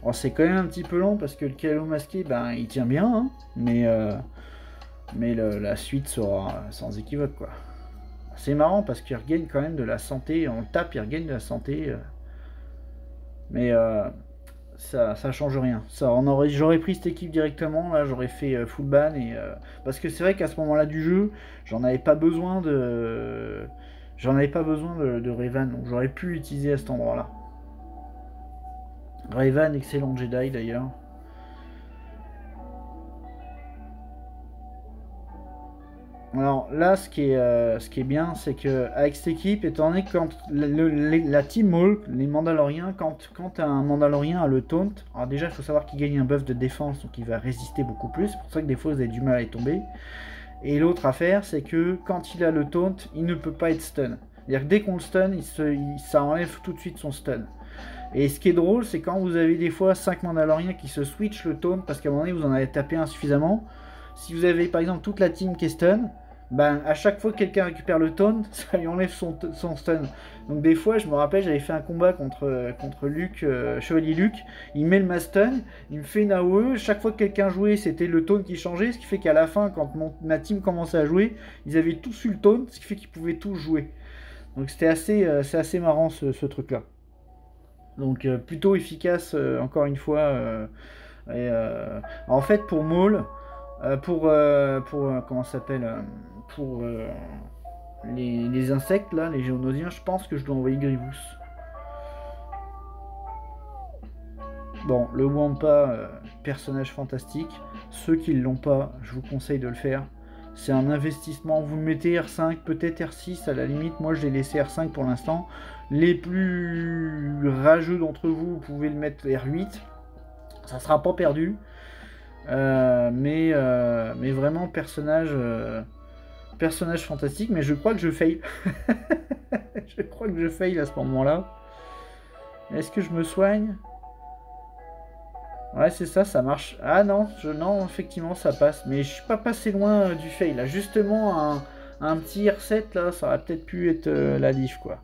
Bon, c'est quand même un petit peu long parce que le Kalo masqué, ben, il tient bien, hein, mais la suite sera sans équivoque, quoi. C'est marrant parce qu'il regagne quand même de la santé, on le tape, il regagne de la santé, mais ça change rien. J'aurais pris cette équipe directement, là j'aurais fait full ban, parce que c'est vrai qu'à ce moment-là du jeu, j'en avais pas besoin de Revan, donc j'aurais pu l'utiliser à cet endroit-là. Revan, excellent Jedi d'ailleurs. Alors là, ce qui est bien, c'est que avec cette équipe, étant donné que quand la Team Maul, les Mandaloriens, quand un Mandalorien a le taunt, alors déjà il faut savoir qu'il gagne un buff de défense, donc il va résister beaucoup plus. C'est pour ça que des fois vous avez du mal à y tomber. Et l'autre affaire, c'est que quand il a le taunt, il ne peut pas être stun. C'est-à-dire que dès qu'on le stun, ça enlève tout de suite son stun. Et ce qui est drôle, c'est quand vous avez des fois 5 Mandaloriens qui se switchent le taunt parce qu'à un moment donné vous en avez tapé insuffisamment. Si vous avez par exemple toute la team qui est stun, ben à chaque fois que quelqu'un récupère le taunt, ça lui enlève son stun. Donc des fois, je me rappelle, j'avais fait un combat contre Luke, Chevalier Luke, il met le mass stun, il me fait une AOE, chaque fois que quelqu'un jouait, c'était le taunt qui changeait, ce qui fait qu'à la fin, quand ma team commençait à jouer, ils avaient tous eu le taunt, ce qui fait qu'ils pouvaient tous jouer. Donc c'est assez marrant ce truc-là. Donc plutôt efficace, encore une fois. En fait, pour Maul, comment ça s'appelle pour les insectes là, les géonosiens, je pense que je dois envoyer Grievous. Bon, le Wampa, personnage fantastique. Ceux qui ne l'ont pas, je vous conseille de le faire. C'est un investissement. Vous le mettez R5, peut-être R6 à la limite. Moi, je l'ai laissé R5 pour l'instant. Les plus rageux d'entre vous, vous pouvez le mettre R8. Ça sera pas perdu. Mais vraiment, personnage fantastique. Mais je crois que je fail. Je crois que je fail à ce moment-là. Est-ce que je me soigne ? Ouais, c'est ça, ça marche. Ah non, non, effectivement, ça passe. Mais je suis pas passé loin du fail. Là, justement, un petit R7, là, ça aurait peut-être pu être la diff, quoi.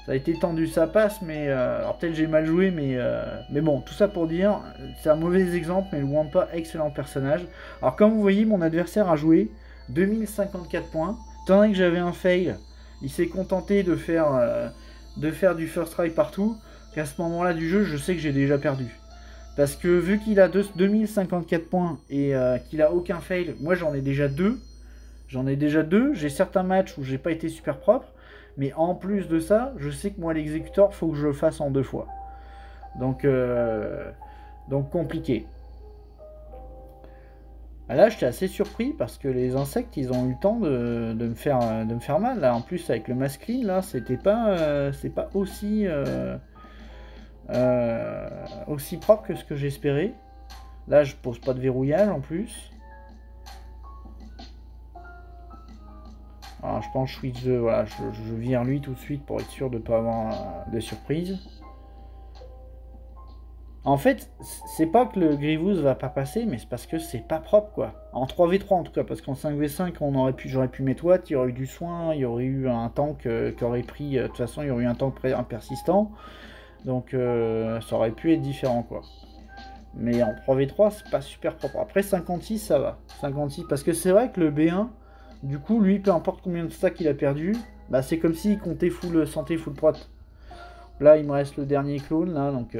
Ça a été tendu, ça passe, mais... alors peut-être j'ai mal joué, mais bon, tout ça pour dire, c'est un mauvais exemple, mais le Wampa, excellent personnage. Alors comme vous voyez, mon adversaire a joué 2054 points. Étant donné que j'avais un fail, il s'est contenté de faire du first try partout, qu'à ce moment-là du jeu, je sais que j'ai déjà perdu. Parce que vu qu'il a 2054 points et qu'il a aucun fail, moi j'en ai déjà deux. J'ai certains matchs où j'ai pas été super propre. Mais en plus de ça, je sais que moi l'exécuteur, faut que je le fasse en 2 fois. Donc compliqué. Là, j'étais assez surpris parce que les insectes, ils ont eu le temps de me faire mal. Là, en plus, avec le masculine, là, c'est pas aussi propre que ce que j'espérais. Là, je pose pas de verrouillage en plus. Alors, je pense que je switch voilà, je vire lui tout de suite pour être sûr de ne pas avoir de surprise. En fait, c'est pas que le Grievous va pas passer, mais c'est parce que c'est pas propre, quoi. En 3v3 en tout cas, parce qu'en 5v5, j'aurais pu mettre Watt, il y aurait eu du soin, il y aurait eu un tank qui aurait pris... de toute façon, il y aurait eu un tank persistant. Donc ça aurait pu être différent, quoi. Mais en 3v3, c'est pas super propre. Après 56, ça va. 56, parce que c'est vrai que le B1, du coup, lui, peu importe combien de stacks il a perdu, bah c'est comme s'il comptait full santé, full prot. Là, il me reste le dernier clone, là, donc...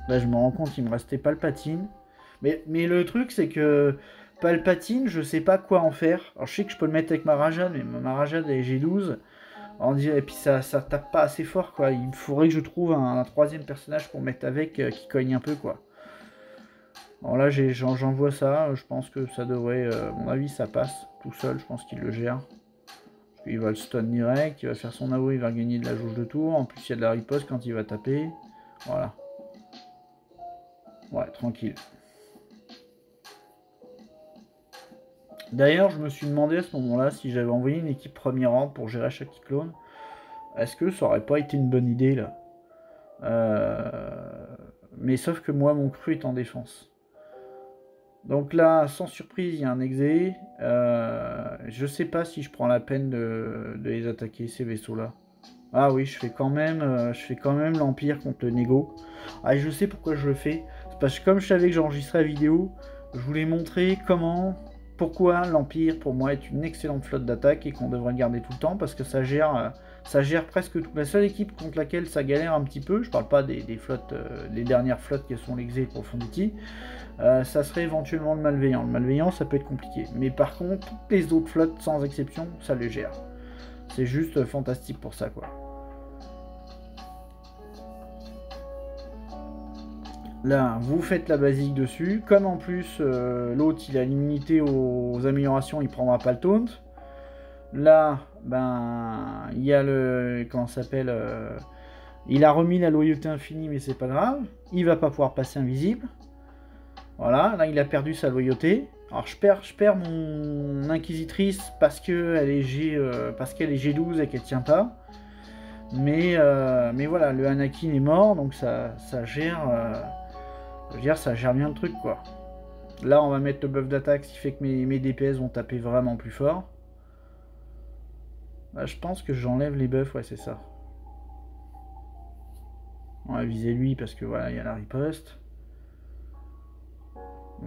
Là, je me rends compte, il me restait Palpatine. Mais le truc, c'est que Palpatine, je sais pas quoi en faire. Alors, je sais que je peux le mettre avec ma Rajade, mais ma Rajade est G12. Et puis ça tape pas assez fort, quoi. Il faudrait que je trouve un troisième personnage pour mettre avec qui cogne un peu, quoi. Bon, là, j'envoie ça. Je pense que ça devrait... à mon avis, ça passe tout seul. Je pense qu'il le gère. Il va le stun direct. Il va faire son AO. Il va gagner de la jauge de tour. En plus, il y a de la riposte quand il va taper. Voilà. Ouais, tranquille. D'ailleurs, je me suis demandé à ce moment-là si j'avais envoyé une équipe premier rang pour gérer chaque clone. Est-ce que ça aurait pas été une bonne idée, là mais sauf que moi, mon cru est en défense. Donc là, sans surprise, il y a un exé. Je sais pas si je prends la peine de les attaquer, ces vaisseaux-là. Ah oui, je fais quand même l'Empire contre le Négo. Ah, et je sais pourquoi je le fais. C'est parce que comme je savais que j'enregistrais la vidéo, je voulais montrer pourquoi l'Empire, pour moi, est une excellente flotte d'attaque et qu'on devrait garder tout le temps, parce que ça gère presque tout. La seule équipe contre laquelle ça galère un petit peu, je parle pas des flottes, les dernières flottes qui sont l'Exé et Profundity, ça serait éventuellement le Malveillant. Le Malveillant, ça peut être compliqué. Mais par contre, toutes les autres flottes, sans exception, ça les gère. C'est juste fantastique pour ça, quoi. Là, vous faites la basique dessus. Comme en plus, l'autre, il a l'immunité aux améliorations, il prendra pas le taunt. Là, ben, il y a le... Comment ça s'appelle il a remis la loyauté infinie, mais c'est pas grave. Il va pas pouvoir passer invisible. Voilà, là, il a perdu sa loyauté. Alors, je perds mon Inquisitrice parce qu'elle est G12 et qu'elle tient pas. Mais voilà, le Anakin est mort, donc ça gère... je veux dire, ça gère bien le truc, quoi. Là, on va mettre le buff d'attaque, ce qui fait que mes DPS vont taper vraiment plus fort. Là, je pense que j'enlève les buffs, ouais, c'est ça. On va viser lui, parce que voilà, il y a la riposte.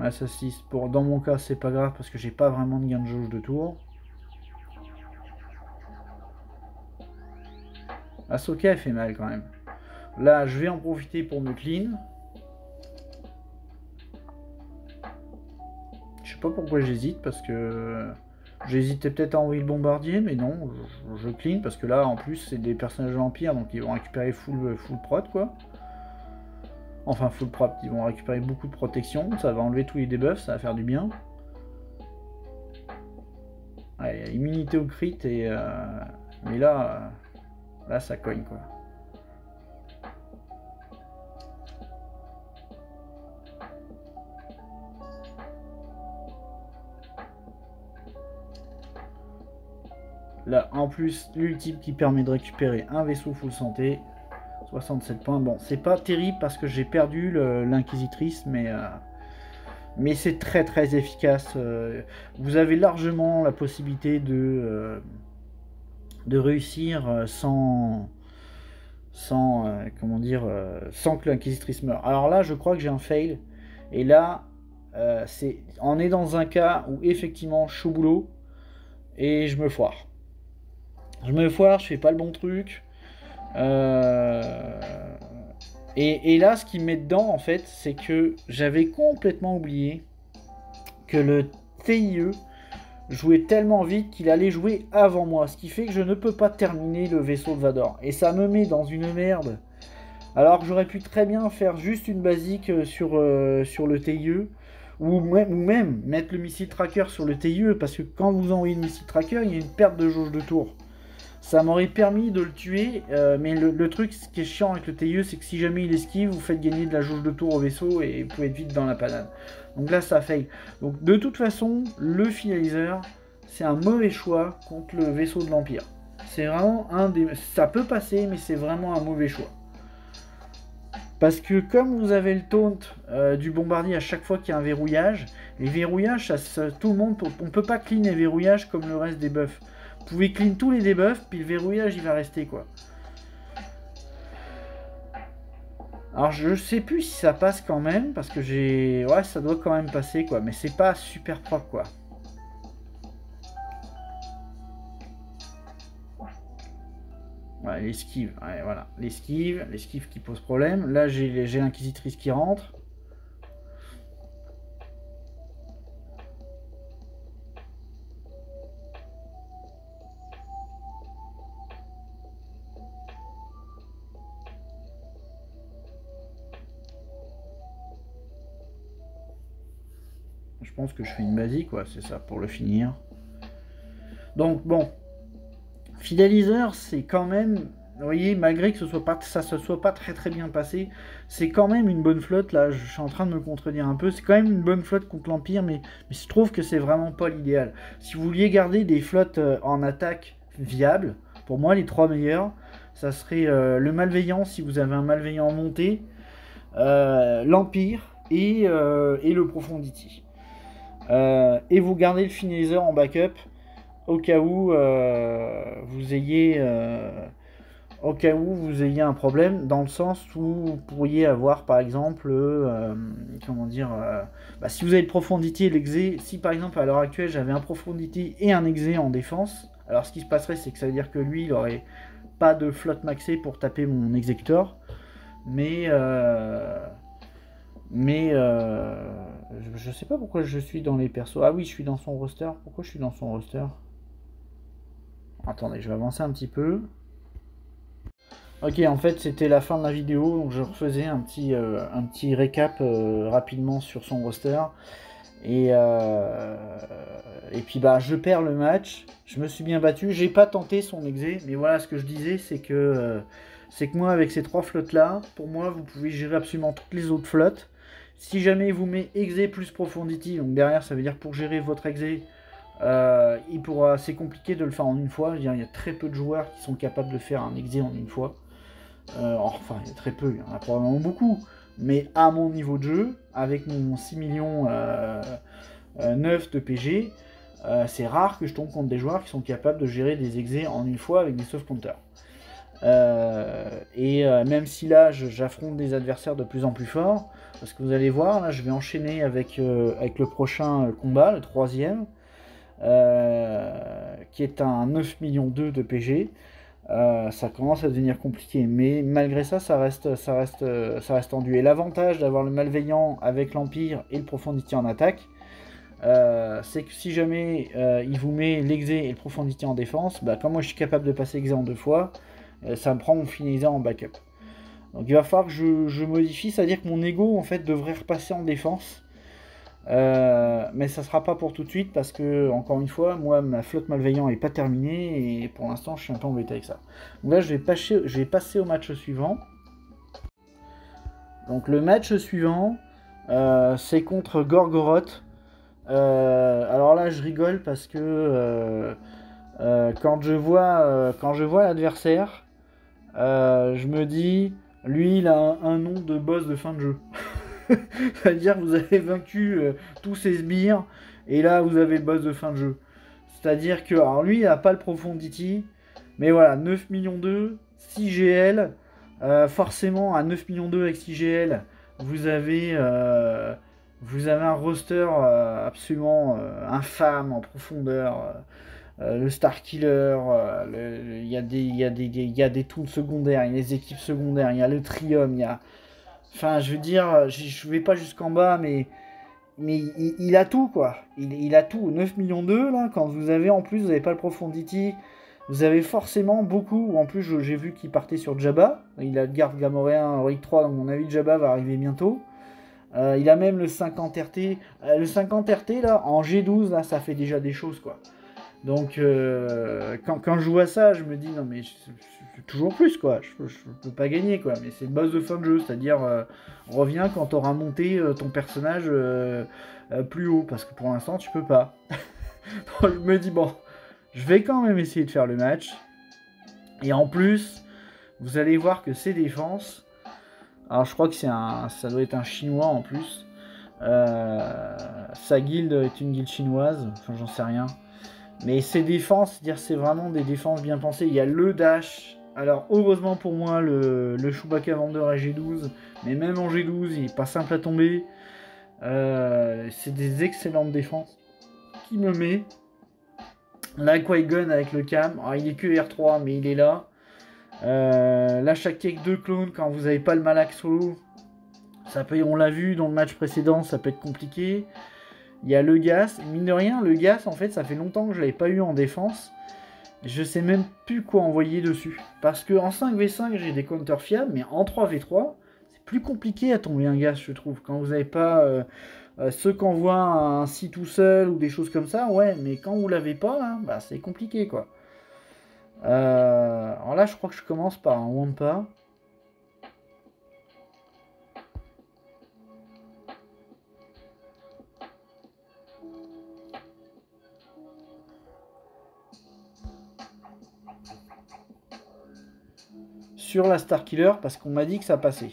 Assassin, dans mon cas, c'est pas grave, parce que j'ai pas vraiment de gain de jauge de tour. Ahsoka, elle fait mal, quand même. Là, je vais en profiter pour me clean. Je sais pas pourquoi j'hésite, parce que... J'hésitais peut-être à envoyer le bombardier, mais non, je clean, parce que là, en plus, c'est des personnages de l'Empire, donc ils vont récupérer full prot, quoi. Enfin, full prot, ils vont récupérer beaucoup de protection, ça va enlever tous les debuffs, ça va faire du bien. Ouais, immunité au crit, et... mais là, là, ça cogne, quoi. Là, en plus, l'ultime qui permet de récupérer un vaisseau full santé. 67 points. Bon, c'est pas terrible parce que j'ai perdu l'Inquisitrice, mais c'est très très efficace. Vous avez largement la possibilité de réussir comment dire, sans que l'Inquisitrice meure. Alors là, je crois que j'ai un fail. Et là, on est dans un cas où effectivement, je suis au boulot et je me foire. Je fais pas le bon truc. Et là, ce qui me met dedans, en fait, c'est que j'avais complètement oublié que le TIE jouait tellement vite qu'il allait jouer avant moi. Ce qui fait que je ne peux pas terminer le vaisseau de Vador. Et ça me met dans une merde. Alors que j'aurais pu très bien faire juste une basique sur le TIE. Ou même mettre le missile tracker sur le TIE. Parce que quand vous envoyez le missile tracker, il y a une perte de jauge de tour. Ça m'aurait permis de le tuer, mais le truc, ce qui est chiant avec le TIE, c'est que si jamais il esquive, vous faites gagner de la jauge de tour au vaisseau et vous pouvez être vite dans la panade. Donc là, ça fail. Donc de toute façon, le finalizer, c'est un mauvais choix contre le vaisseau de l'Empire. C'est vraiment un des... Ça peut passer, mais c'est vraiment un mauvais choix. Parce que comme vous avez le taunt du bombardier à chaque fois qu'il y a un verrouillage, les verrouillages, tout le monde, on ne peut pas clean les verrouillages comme le reste des buffs. Vous pouvez clean tous les debuffs, puis le verrouillage il va rester, quoi. Alors je sais plus si ça passe quand même, parce que j'ai... Ouais, ça doit quand même passer, quoi, mais c'est pas super propre, quoi. Ouais, l'esquive, ouais, voilà, l'esquive qui pose problème. Là j'ai l'Inquisitrice qui rentre. Je pense que je fais une basique, ouais, c'est ça, pour le finir. Donc bon, Fidéliseur, c'est quand même, vous voyez, malgré que ça se soit pas très très bien passé, c'est quand même une bonne flotte. Là, je suis en train de me contredire un peu. C'est quand même une bonne flotte contre l'Empire, mais je trouve que c'est vraiment pas l'idéal. Si vous vouliez garder des flottes en attaque viables, pour moi, les trois meilleurs, ça serait le Malveillant, si vous avez un Malveillant monté, l'Empire et le Profundity. Et vous gardez le Finalizer en backup au cas où vous ayez au cas où vous ayez un problème, dans le sens où vous pourriez avoir par exemple, comment dire, si vous avez le Profondity et l'Exé, si par exemple à l'heure actuelle j'avais un Profondity et un Exé en défense, alors ce qui se passerait c'est que ça veut dire que lui il aurait pas de flotte maxée pour taper mon Executor, mais je sais pas pourquoi je suis dans les persos. Ah oui, je suis dans son roster. Pourquoi je suis dans son roster? Attendez, je vais avancer un petit peu. Ok, en fait, c'était la fin de la vidéo, donc je refaisais un petit récap rapidement sur son roster. Et puis, je perds le match. Je me suis bien battu. J'ai pas tenté son exé, mais voilà, ce que je disais, c'est que moi, avec ces 3 flottes-là, pour moi, vous pouvez gérer absolument toutes les autres flottes. Si jamais vous met exé plus profondity, donc derrière, ça veut dire pour gérer votre exé, c'est compliqué de le faire en une fois. Il y a très peu de joueurs qui sont capables de faire un exé en une fois. Enfin, il y a très peu, il y en a probablement beaucoup. Mais à mon niveau de jeu, avec mon 6 millions 9 de PG, c'est rare que je tombe contre des joueurs qui sont capables de gérer des exés en une fois avec des soft counters. Même si là, j'affronte des adversaires de plus en plus forts, parce que vous allez voir, là, je vais enchaîner avec le prochain combat, le 3e, qui est un 9 millions 2 de PG. Ça commence à devenir compliqué, mais malgré ça, ça reste tendu. Et l'avantage d'avoir le malveillant avec l'Empire et le Profondity en attaque, c'est que si jamais il vous met l'exé et le Profondity en défense, comme moi je suis capable de passer exé en 2 fois, ça me prend mon finaliser en backup. Donc il va falloir que je modifie, c'est-à-dire que mon ego en fait devrait repasser en défense. Mais ça sera pas pour tout de suite parce que, encore une fois, moi ma flotte malveillant est pas terminée et pour l'instant je suis un peu embêté avec ça. Donc là je vais passer au match suivant. Donc le match suivant c'est contre Gorgoroth. Alors là je rigole parce que quand je vois l'adversaire, je me dis lui il a un nom de boss de fin de jeu. C'est-à-dire que vous avez vaincu tous ces sbires, et là vous avez le boss de fin de jeu. C'est-à-dire que, alors lui il n'a pas le Profondity, mais voilà, 9 millions 2, 6 GL, forcément à 9 millions 2 avec 6 GL, vous avez un roster absolument infâme en profondeur. Le Star Killer, il y a des toons secondaires, il y a des équipes secondaires, il y a le Trium, il y a... Enfin, je veux dire, je vais pas jusqu'en bas, mais il a tout, quoi. Il a tout. 9 millions 2, là, quand vous avez, en plus, vous n'avez pas le Profondity, vous avez forcément beaucoup, ou en plus, j'ai vu qu'il partait sur Jabba. Il a le garde Gamoréen Relic 3, donc mon avis, Jabba va arriver bientôt. Il a même le 50 RT. Le 50 RT, là, en G12, là, ça fait déjà des choses, quoi. Donc, quand je vois ça, je me dis, non, mais toujours plus, quoi. Je peux pas gagner, quoi. Mais c'est une base de fin de jeu, c'est-à-dire, reviens quand t'auras monté ton personnage plus haut, parce que pour l'instant, tu peux pas. Donc, je me dis, bon, je vais quand même essayer de faire le match. Et en plus, vous allez voir que ces défenses, alors je crois que ça doit être un chinois en plus. Sa guilde est une guilde chinoise, enfin j'en sais rien. Mais ces défenses, c'est vraiment des défenses bien pensées. Il y a le dash. Alors heureusement pour moi, le Chewbacca vendeur à G12, mais même en G12, il est pas simple à tomber. C'est des excellentes défenses qui me met. La Qui-Gon avec le cam. Alors, il est que R3, mais il est là. Là, chaque cake de clone, quand vous n'avez pas le Malak solo, ça peut, on l'a vu dans le match précédent, ça peut être compliqué. Il y a le Gas. Mine de rien, le Gas, en fait, ça fait longtemps que je ne l'avais pas eu en défense. Je sais même plus quoi envoyer dessus. Parce qu'en 5v5, j'ai des counters fiables, mais en 3v3, c'est plus compliqué à tomber un Gas, je trouve. Quand vous n'avez pas ceux qui envoient un si tout seul ou des choses comme ça, ouais, mais quand vous l'avez pas, là, c'est compliqué, quoi. Alors là, je crois que je commence par un Wampa. Sur la Star Killer, parce qu'on m'a dit que ça passait.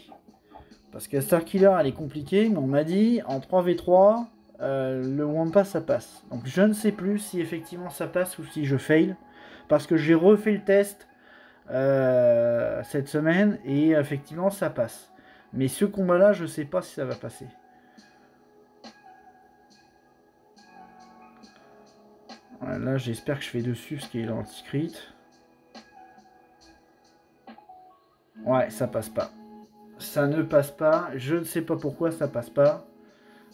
Parce que la Star Killer, elle est compliquée, mais on m'a dit, en 3v3, le Wampa, ça passe. Donc je ne sais plus si effectivement ça passe ou si je fail. Parce que j'ai refait le test cette semaine, et effectivement ça passe. Mais ce combat-là, je sais pas si ça va passer. Là, j'espère que je fais dessus parce qu'il est anti-crit. Ouais, ça passe pas. Ça ne passe pas. Je ne sais pas pourquoi ça passe pas.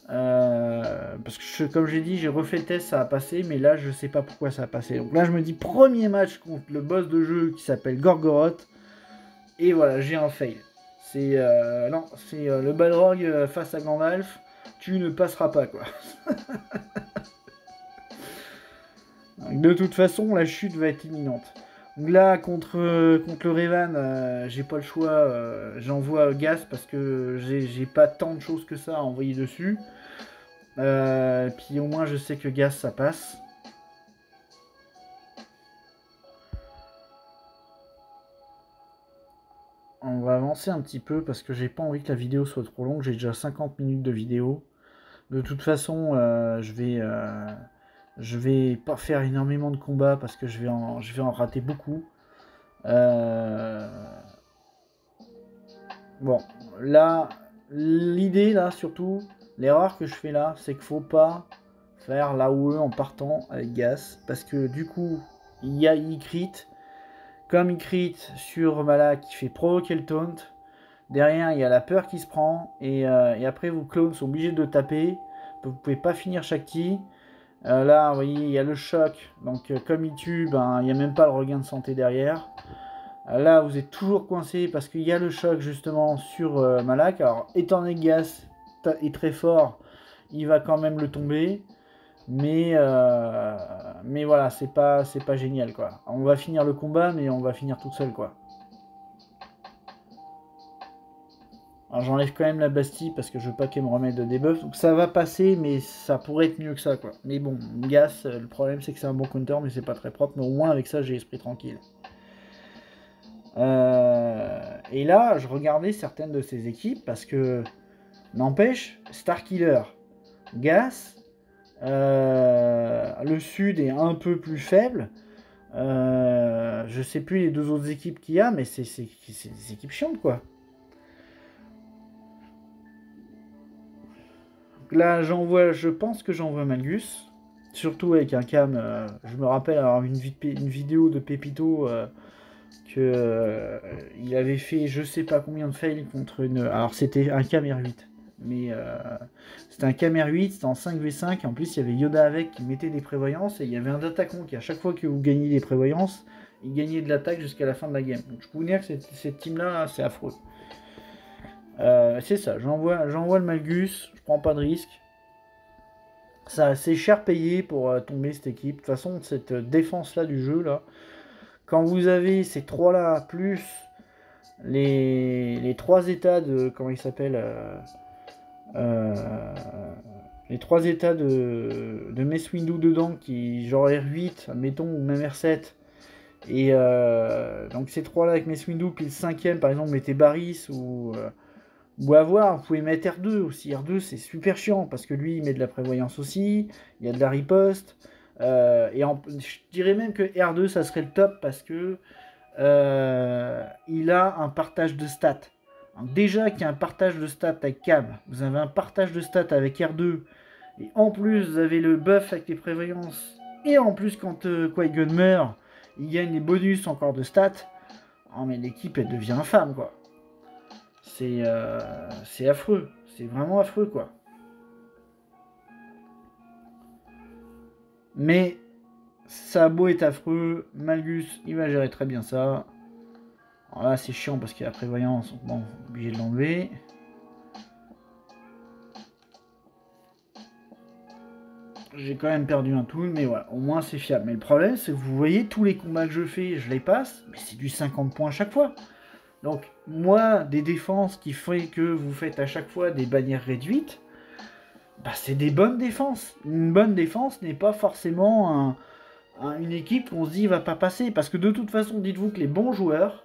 Parce que comme j'ai dit, j'ai refait le test, ça a passé, mais là je sais pas pourquoi ça a passé. Donc là je me dis premier match contre le boss de jeu qui s'appelle Gorgoroth, et voilà, j'ai un fail. C'est non, c'est le Balrog face à Gandalf, tu ne passeras pas quoi. De toute façon, la chute va être imminente. Donc là, contre le Revan, j'ai pas le choix, j'envoie Gas parce que j'ai pas tant de choses que ça à envoyer dessus. Puis au moins je sais que Gas ça passe. On va avancer un petit peu parce que j'ai pas envie que la vidéo soit trop longue. J'ai déjà 50 minutes de vidéo. De toute façon, je vais pas faire énormément de combats parce que je vais en rater beaucoup. Bon, là, l'idée là surtout, l'erreur que je fais là, c'est qu'il faut pas faire l'AOE en partant avec Gas, parce que du coup, il crit, comme il crit sur Malak, qui fait provoquer le taunt, derrière il y a la peur qui se prend, et après vos clones sont obligés de taper, vous pouvez pas finir chaque ki. Là, vous voyez, il y a le choc, donc comme il tue, ben, il n'y a même pas le regain de santé derrière. Là, vous êtes toujours coincé parce qu'il y a le choc justement sur Malak. Alors, étant donné que Gas est très fort, il va quand même le tomber. Mais voilà, c'est pas génial quoi. On va finir le combat, mais on va finir tout seul quoi. Alors j'enlève quand même la Bastille parce que je veux pas qu'elle me remette de debuff. Donc ça va passer, mais ça pourrait être mieux que ça quoi. Mais bon, Gas, le problème c'est que c'est un bon counter, mais c'est pas très propre. Mais au moins avec ça, j'ai l'esprit tranquille. Et là, je regardais certaines de ces équipes parce que, n'empêche, Starkiller, Gas, le Sud est un peu plus faible. Je sais plus les deux autres équipes qu'il y a, mais c'est des équipes chiantes quoi. Là, je pense que j'envoie Malgus, surtout avec un cam. Je me rappelle avoir une vidéo de Pépito il avait fait je sais pas combien de fails contre une. Alors c'était un cam R8, mais c'était un cam R8, c'était en 5v5. En plus, il y avait Yoda avec qui mettait des prévoyances, et il y avait un attaquant qui, à chaque fois que vous gagnez des prévoyances, il gagnait de l'attaque jusqu'à la fin de la game. Donc je peux vous dire que cette team-là, c'est affreux. C'est ça, j'envoie le Malgus, je prends pas de risque. Ça c'est cher payé pour tomber cette équipe. De toute façon, cette défense-là du jeu, là, quand vous avez ces trois-là, plus les trois états de... Comment il s'appelle les trois états de Mace Windu dedans, qui genre R8, admettons, ou même R7. Et donc ces trois-là avec Mace Windu, puis le cinquième, par exemple, mettez Barris ou avoir, vous pouvez mettre R2 aussi. R2, c'est super chiant parce que lui, il met de la prévoyance aussi, il y a de la riposte. Je dirais même que R2, ça serait le top parce que il a un partage de stats. Donc déjà qu'il y a un partage de stats avec Cam, vous avez un partage de stats avec R2, et en plus vous avez le buff avec les prévoyances, et en plus quand Qui-Gon meurt, il gagne les bonus encore de stats. Oh mais l'équipe elle devient infâme quoi. C'est affreux, c'est vraiment affreux quoi. Mais ça a beau être affreux, Malgus il va gérer très bien ça. Alors là c'est chiant parce qu'il y a la prévoyance, donc bon, obligé de l'enlever. J'ai quand même perdu un tool, mais voilà, au moins c'est fiable. Mais le problème c'est que vous voyez tous les combats que je fais, je les passe, mais c'est du 50 points à chaque fois. Donc moi, des défenses qui fait que vous faites à chaque fois des bannières réduites, bah, c'est des bonnes défenses. Une bonne défense n'est pas forcément une équipe où on se dit il va pas passer. Parce que de toute façon, dites-vous que les bons joueurs,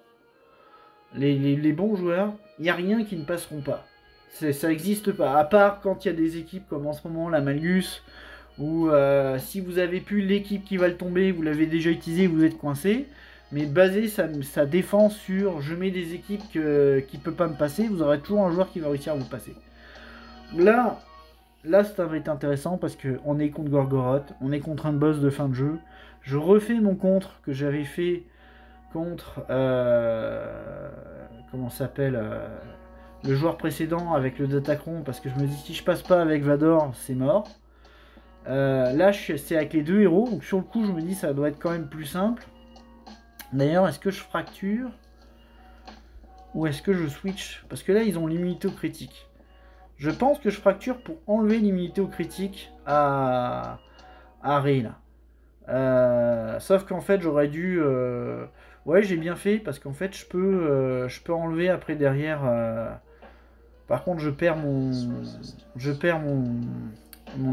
les bons joueurs, il n'y a rien qui ne passeront pas. Ça n'existe pas. À part quand il y a des équipes comme en ce moment la Malgus, où si vous avez plus l'équipe qui va le tomber, vous l'avez déjà utilisé, vous êtes coincé. mais baser sa défense sur je mets des équipes qui ne peuvent pas me passer, vous aurez toujours un joueur qui va réussir à vous passer. Là ça va être intéressant parce qu'on est contre Gorgoroth, on est contre un boss de fin de jeu. Je refais mon contre que j'avais fait contre comment s'appelle le joueur précédent avec le Datacron, parce que je me dis si je passe pas avec Vador, c'est mort. Là c'est avec les deux héros, donc sur le coup je me dis ça doit être quand même plus simple. D'ailleurs, est-ce que je fracture ou est-ce que je switch? Parce que là ils ont l'immunité au critique. Je pense que je fracture pour enlever l'immunité au critique à Rey là. Sauf qu'en fait j'aurais dû... Ouais, j'ai bien fait parce qu'en fait je peux enlever après derrière... Par contre je perds mon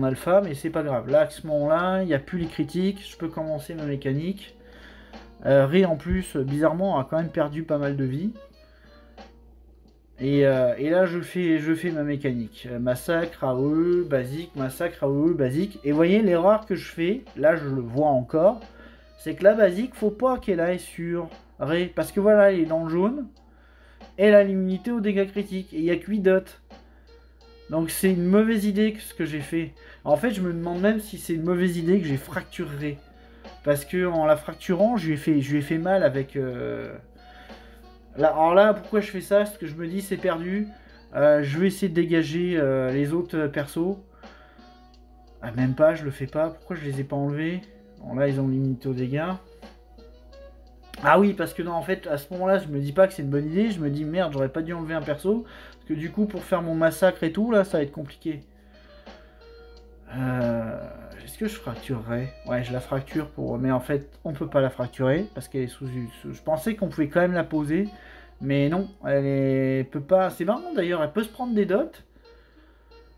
alpha, mais c'est pas grave. Là à ce moment-là, il n'y a plus les critiques, je peux commencer ma mécanique. Rey en plus, bizarrement, a quand même perdu pas mal de vie. Et là je fais ma mécanique. Massacre, AOE, basique, massacre, AOE, basique. Et vous voyez l'erreur que je fais, là je le vois encore, c'est que la basique, faut pas qu'elle aille sur Rey. Parce que voilà, elle est dans le jaune. Elle a l'immunité aux dégâts critiques. Et il n'y a que 8 dots. Donc c'est une mauvaise idée ce que j'ai fait. En fait, je me demande même si c'est une mauvaise idée que j'ai fracturé. Parce que en la fracturant, je lui ai fait mal avec... Alors là, pourquoi je fais ça? Parce que je me dis c'est perdu. Je vais essayer de dégager les autres persos. Ah, même pas, je le fais pas. Pourquoi je les ai pas enlevés? Bon, là, ils ont limité aux dégâts. Ah oui, parce que non, en fait, à ce moment-là, je me dis pas que c'est une bonne idée. Je me dis merde, j'aurais pas dû enlever un perso. Parce que du coup, pour faire mon massacre et tout, là, ça va être compliqué. Est-ce que je fracturerais? Ouais, je la fracture pour... Mais en fait, on peut pas la fracturer parce qu'elle est sous... Je pensais qu'on pouvait quand même la poser. Mais non, peut pas... C'est marrant d'ailleurs, elle peut se prendre des dots.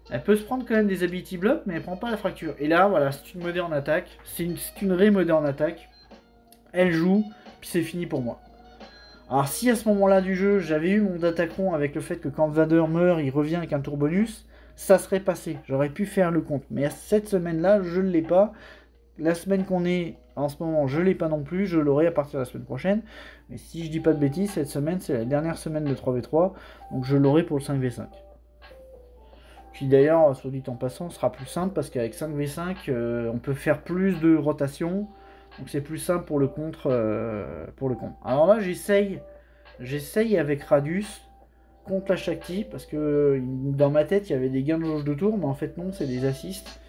Elle peut se prendre quand même des ability blocks, mais elle prend pas la fracture. Et là, voilà, c'est une modée en attaque. C'est une Rey modée en attaque. Elle joue, puis c'est fini pour moi. Alors si à ce moment-là du jeu, j'avais eu mon Datacron avec le fait que quand Vader meurt, il revient avec un tour bonus, ça serait passé. J'aurais pu faire le compte. Mais cette semaine-là, je ne l'ai pas. La semaine qu'on est en ce moment, je ne l'ai pas non plus. Je l'aurai à partir de la semaine prochaine. Mais si je dis pas de bêtises, cette semaine, c'est la dernière semaine de 3v3. Donc je l'aurai pour le 5v5. Puis d'ailleurs, soit dit en passant, ce sera plus simple parce qu'avec 5v5, on peut faire plus de rotation. Donc c'est plus simple pour le contre. Alors là, j'essaye avec Radius contre la Shakti parce que dans ma tête, il y avait des gains de jauge de tour, mais en fait non, c'est des assists.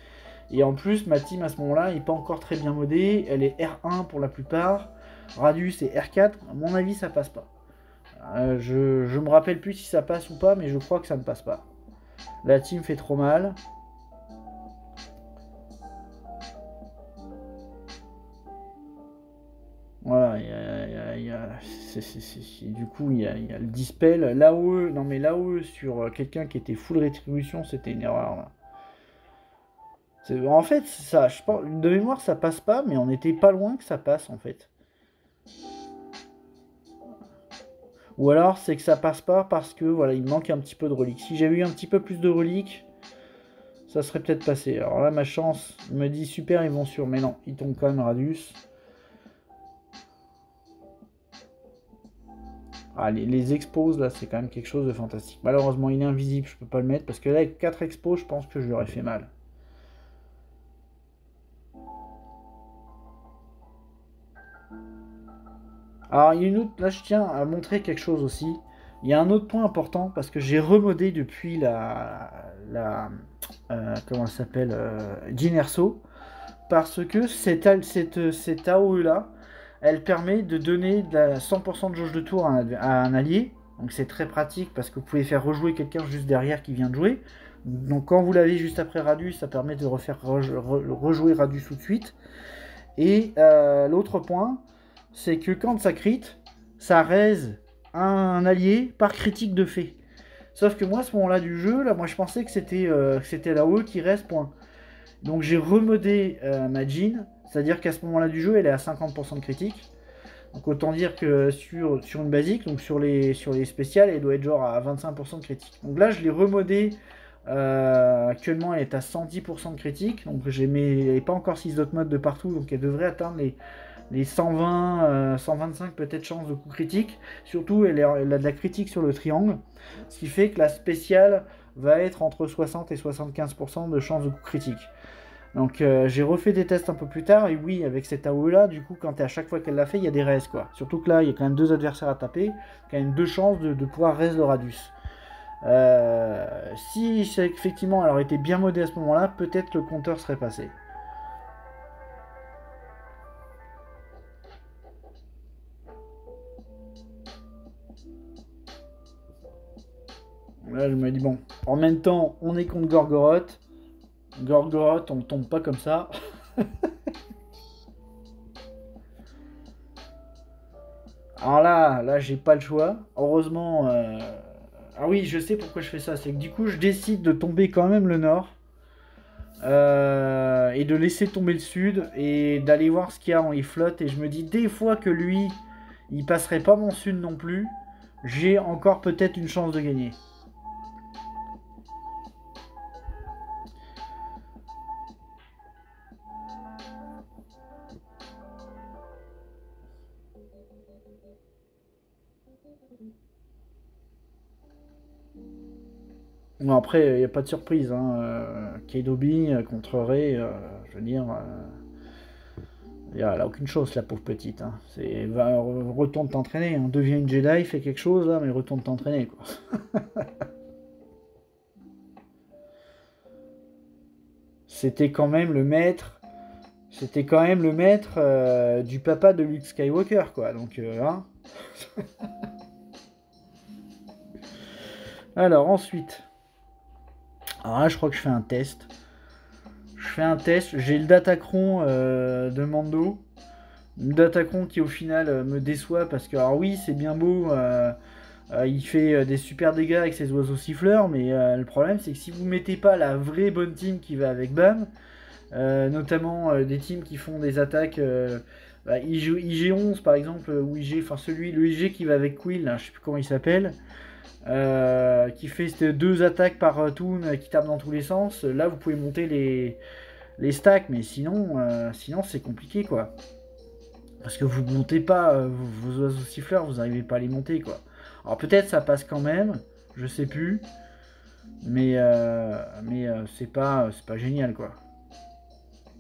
Et en plus, ma team à ce moment-là n'est pas encore très bien modée. Elle est R1 pour la plupart. Radius est R4. À mon avis, ça passe pas. Je me rappelle plus si ça passe ou pas, mais je crois que ça ne passe pas. La team fait trop mal. Voilà, du coup, il y a le dispel. L'AOE, non mais l'AOE sur quelqu'un qui était full rétribution, c'était une erreur là. En fait, ça, je pense, de mémoire, ça passe pas, mais on était pas loin que ça passe en fait. Ou alors, c'est que ça passe pas parce que voilà, il manque un petit peu de reliques. Si j'avais eu un petit peu plus de reliques, ça serait peut-être passé. Alors là, ma chance me dit super, ils vont sur. Mais non, ils tombent quand même Radius. Ah, les expos, là, c'est quand même quelque chose de fantastique. Malheureusement, il est invisible, je peux pas le mettre. Parce que là, avec 4 expos, je pense que je lui aurais fait mal. Alors, il y a une autre... Là, je tiens à montrer quelque chose aussi. Il y a un autre point important, parce que j'ai remodé depuis comment elle s'appelle Jyn Erso. Parce que cette AOE-là, elle permet de donner 100% de jauge de tour à un allié. Donc c'est très pratique parce que vous pouvez faire rejouer quelqu'un juste derrière qui vient de jouer. Donc quand vous l'avez juste après Radius, ça permet de refaire rejouer Radius tout de suite. Et l'autre point, c'est que quand ça crit, ça raise un allié par critique de fait. Sauf que moi, à ce moment-là du jeu, là, moi je pensais que c'était l'AOE qui reste point. Donc j'ai remodé ma Jyn, c'est-à-dire qu'à ce moment-là du jeu, elle est à 50% de critique. Donc autant dire que sur une basique, donc sur les spéciales, elle doit être genre à 25% de critique. Donc là, je l'ai remodé. Actuellement, elle est à 110% de critique. Donc elle n'est pas encore 6 autres modes de partout, donc elle devrait atteindre les 120, 125 peut-être chances de coup critique. Surtout, elle a de la critique sur le triangle. Ce qui fait que la spéciale va être entre 60 et 75% de chances de coup critique. Donc j'ai refait des tests un peu plus tard, et oui, avec cette AOE là, du coup, à chaque fois qu'elle l'a fait, il y a des res, quoi. Surtout que là, il y a quand même 2 adversaires à taper, quand même 2 chances de pouvoir res le radius. Si effectivement elle aurait été bien modée à ce moment-là, peut-être le compteur serait passé. Là, je me dis, bon, en même temps, on est contre Gorgoroth. Gorgoroth, on tombe pas comme ça. Alors là, j'ai pas le choix. Heureusement. Ah oui, je sais pourquoi je fais ça. C'est que du coup, je décide de tomber quand même le nord. Et de laisser tomber le sud. Et d'aller voir ce qu'il y a en les flottes. Et je me dis, des fois que lui, il passerait pas mon sud non plus, j'ai encore peut-être une chance de gagner. Non, après, il n'y a pas de surprise. Hein. Keidobi contre Rey, je veux dire, elle a aucune chose, la pauvre petite. Hein. Retourne t'entraîner. Hein. Deviens une Jedi, fais quelque chose, là, mais retourne t'entraîner. Quoi. C'était quand même le maître. C'était quand même le maître du papa de Luke Skywalker, quoi. Donc, hein. Alors, ensuite. Alors là, je crois que je fais un test. J'ai le Datacron de Mando. Le Datacron qui au final me déçoit parce que, alors oui, c'est bien beau, il fait des super dégâts avec ses oiseaux siffleurs, mais le problème c'est que si vous mettez pas la vraie bonne team qui va avec BAM, notamment des teams qui font des attaques, IG11 par exemple, ou le IG qui va avec Quill, là, je sais plus comment il s'appelle, qui fait 2 attaques par toon qui tape dans tous les sens, là vous pouvez monter les stacks, mais sinon c'est compliqué quoi. Parce que vous ne montez pas vos oiseaux siffleurs, vous n'arrivez pas à les monter quoi. Alors peut-être ça passe quand même, je sais plus, mais c'est pas génial quoi.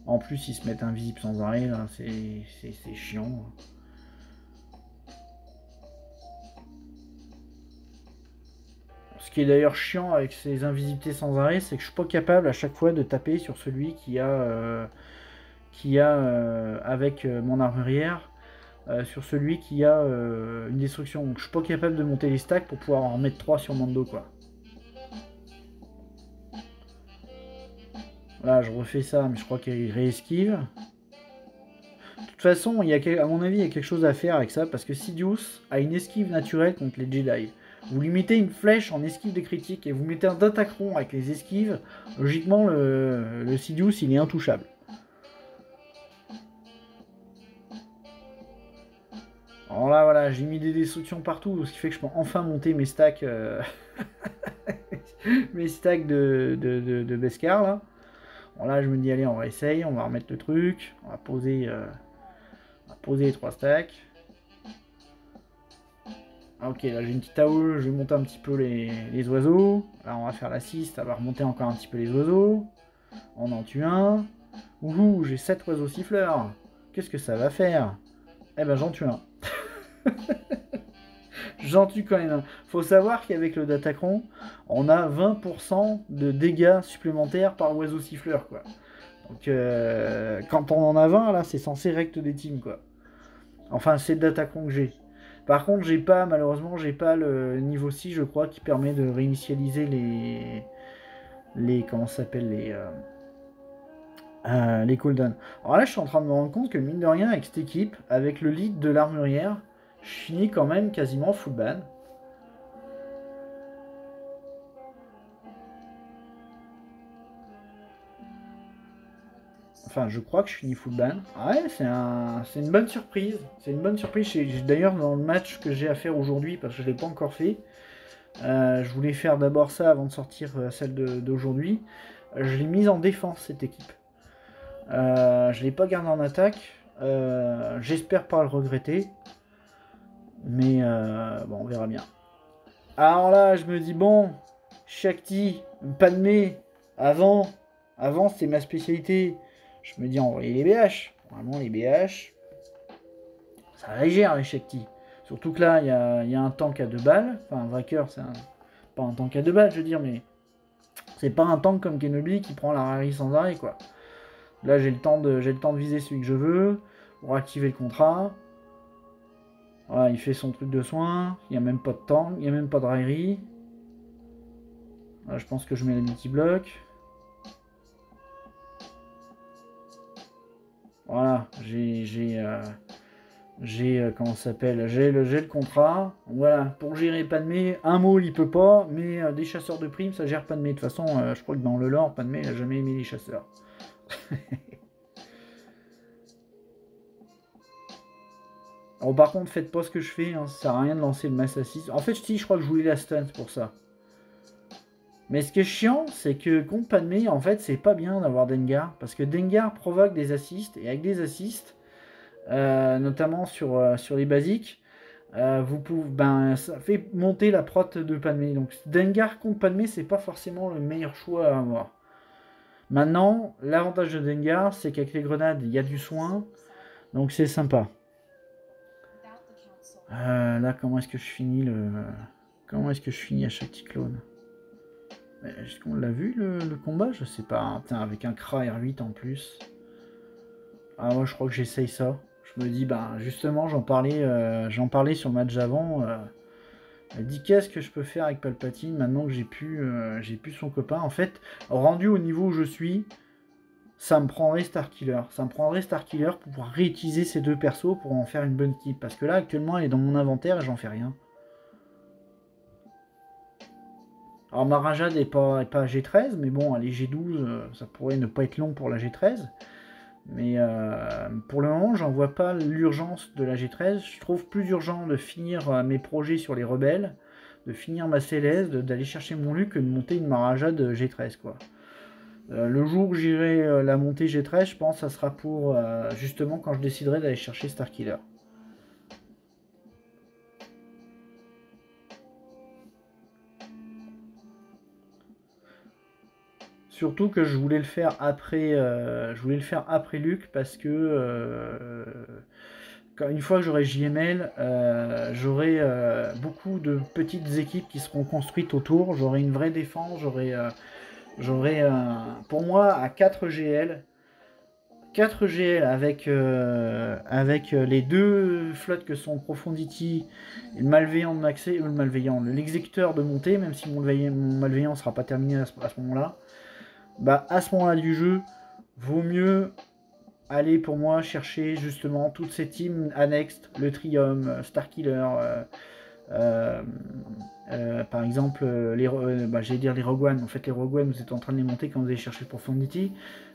En plus ils se mettent invisibles sans arrêt là, c'est chiant. Ce qui est d'ailleurs chiant avec ces invisibilités sans arrêt, c'est que je suis pas capable à chaque fois de taper sur celui qui a avec mon armurière. Sur celui qui a une destruction. Donc je suis pas capable de monter les stacks pour pouvoir en mettre 3 sur Mando quoi. Là je refais ça, mais je crois qu'il réesquive. De toute façon, à mon avis, il y a quelque chose à faire avec ça, parce que Sidious a une esquive naturelle contre les Jedi. Vous lui mettez une flèche en esquive de critique et vous mettez un Datacron avec les esquives, logiquement le Sidious il est intouchable. Alors là, voilà, j'ai mis des destructions partout, ce qui fait que je peux enfin monter mes stacks, mes stacks de Beskar, là. Bon, là, je me dis, allez, on va essayer, on va remettre le truc, on va poser les 3 stacks. Ah, ok, là, j'ai une petite AOE, je vais monter un petit peu les oiseaux. Là, on va faire la 6, ça va remonter encore un petit peu les oiseaux. On en tue un. Ouhou, j'ai 7 oiseaux siffleurs. Qu'est-ce que ça va faire? Eh ben, j'en tue un. J'en tue quand même un. Faut savoir qu'avec le Datacron, on a 20% de dégâts supplémentaires par oiseau siffleur, quoi. Donc, quand on en a 20, là, c'est censé rect des teams, quoi. Enfin, c'est le Datacron que j'ai. Par contre, malheureusement, j'ai pas le niveau 6, je crois, qui permet de réinitialiser comment ça s'appelle, les cooldowns. Alors là, je suis en train de me rendre compte que, mine de rien, avec cette équipe, avec le lead de l'armurière, je finis quand même quasiment full ban. Enfin, je crois que je finis full ban. Ah ouais, c'est une bonne surprise. C'est une bonne surprise. D'ailleurs, dans le match que j'ai à faire aujourd'hui, parce que je ne l'ai pas encore fait, je voulais faire d'abord ça avant de sortir celle d'aujourd'hui. Je l'ai mise en défense, cette équipe. Je ne l'ai pas gardée en attaque. J'espère pas le regretter. Mais bon, on verra bien. Alors là, je me dis, bon, Shakti, Padmé, avant, c'était ma spécialité. Je me dis, envoyer les BH. Vraiment, les BH, ça va légère, les Shakti. Surtout que là, il y a un tank à 2 balles. Enfin, un Vraker, pas un tank à 2 balles, je veux dire, mais c'est pas un tank comme Kenobi qui prend la rarerie sans arrêt, quoi. Là, j'ai le temps de viser celui que je veux pour activer le contrat. Voilà, il fait son truc de soin. Il n'y a même pas de tank, il n'y a même pas de raillerie. Là, je pense que je mets les multi-blocs. Voilà, comment ça s'appelle, j'ai le contrat. Voilà, pour gérer Padmé, un mot il peut pas, mais des chasseurs de primes ça gère Padmé. De toute façon, je crois que dans le lore, Padmé il a jamais aimé les chasseurs. Alors, par contre, faites pas ce que je fais, hein, ça sert à rien de lancer le mass assist. En fait, je crois que je voulais la stun pour ça. Mais ce qui est chiant, c'est que contre Padmé, en fait, c'est pas bien d'avoir Dengar. Parce que Dengar provoque des assists, et avec des assists, notamment sur les basiques, vous pouvez, ça fait monter la prot de Padmé. Donc Dengar contre Padmé, c'est pas forcément le meilleur choix à avoir. Maintenant, l'avantage de Dengar, c'est qu'avec les grenades, il y a du soin. Donc c'est sympa. Là, comment est-ce que je finis à chaque petit clone? Est-ce qu'on l'a vu le combat? Je sais pas. Putain, avec un Kra R8 en plus. Ah, moi je crois que j'essaye ça. Je me dis, justement, j'en parlais sur le match avant. Elle dit, qu'est-ce que je peux faire avec Palpatine maintenant que j'ai pu son copain. En fait, rendu au niveau où je suis, ça me prendrait Starkiller. Ça me prendrait Starkiller pour pouvoir réutiliser ces deux persos pour en faire une bonne équipe. Parce que là, actuellement, elle est dans mon inventaire et j'en fais rien. Alors ma Rajade n'est pas G13, mais bon, elle est G12, ça pourrait ne pas être long pour la G13. Mais pour le moment, j'en vois pas l'urgence de la G13. Je trouve plus urgent de finir mes projets sur les rebelles, de finir ma Céleste, d'aller chercher mon Luc que de monter une Marajade G13, quoi. Le jour où j'irai la montée G13, je pense que ça sera pour justement quand je déciderai d'aller chercher Starkiller. Surtout que je voulais le faire après, Luc parce que une fois que j'aurai JML, j'aurai beaucoup de petites équipes qui seront construites autour. J'aurai une vraie défense. J'aurai pour moi à 4 GL. 4 GL avec les deux flottes que sont Profundity et le Malveillant de Maxé, le Malveillant, l'exécuteur de montée, même si mon Malveillant ne sera pas terminé à ce moment-là. À ce moment-là du jeu, vaut mieux aller pour moi chercher justement toutes ces teams annexes, le Trium, Starkiller, par exemple, j'allais dire les Rogue One. En fait, les Rogue One, vous êtes en train de les monter quand vous allez chercher Profundity,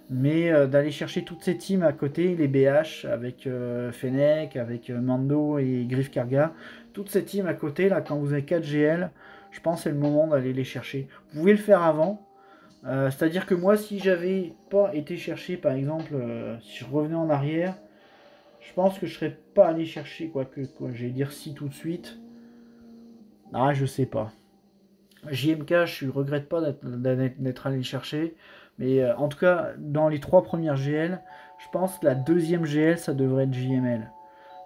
mais d'aller chercher toutes ces teams à côté, les BH avec Fennec, avec Mando et Griff Karga, toutes ces teams à côté, là, quand vous avez 4 GL, je pense que c'est le moment d'aller les chercher. Vous pouvez le faire avant. C'est-à-dire que moi, si j'avais pas été chercher, par exemple, si je revenais en arrière, je pense que je serais pas allé chercher, quoi, j'allais dire si tout de suite. Ah, je sais pas. JMK, je regrette pas d'être allé le chercher, mais en tout cas, dans les 3 premières GL, je pense que la deuxième GL, ça devrait être JML.